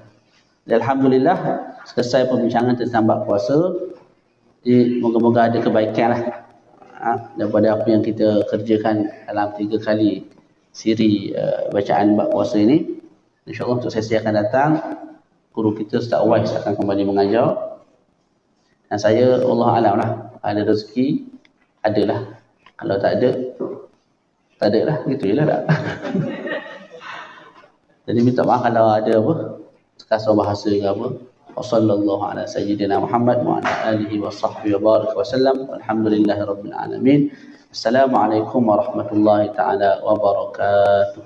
Alhamdulillah selesai perbincangan tentang bab puasa. Jadi moga-moga ada kebaikan lah daripada apa yang kita kerjakan dalam 3 kali siri bacaan bab puasa ini. InsyaAllah untuk sesi akan datang guru kita Ustaz Uwais akan kembali mengajar. Dan saya Allah alam lah, ada rezeki adalah, kalau tak ada tak ada lah, gitu je lah tak. Jadi minta maaf kalau ada apa kasar bahasa ke apa. Wassallallahu ala sayyidina Muhammad wa ala alihi wa sahbihi wa barik wa sallam. Alhamdulillahi rabbil alamin. Assalamualaikum warahmatullahi taala wabarakatuh.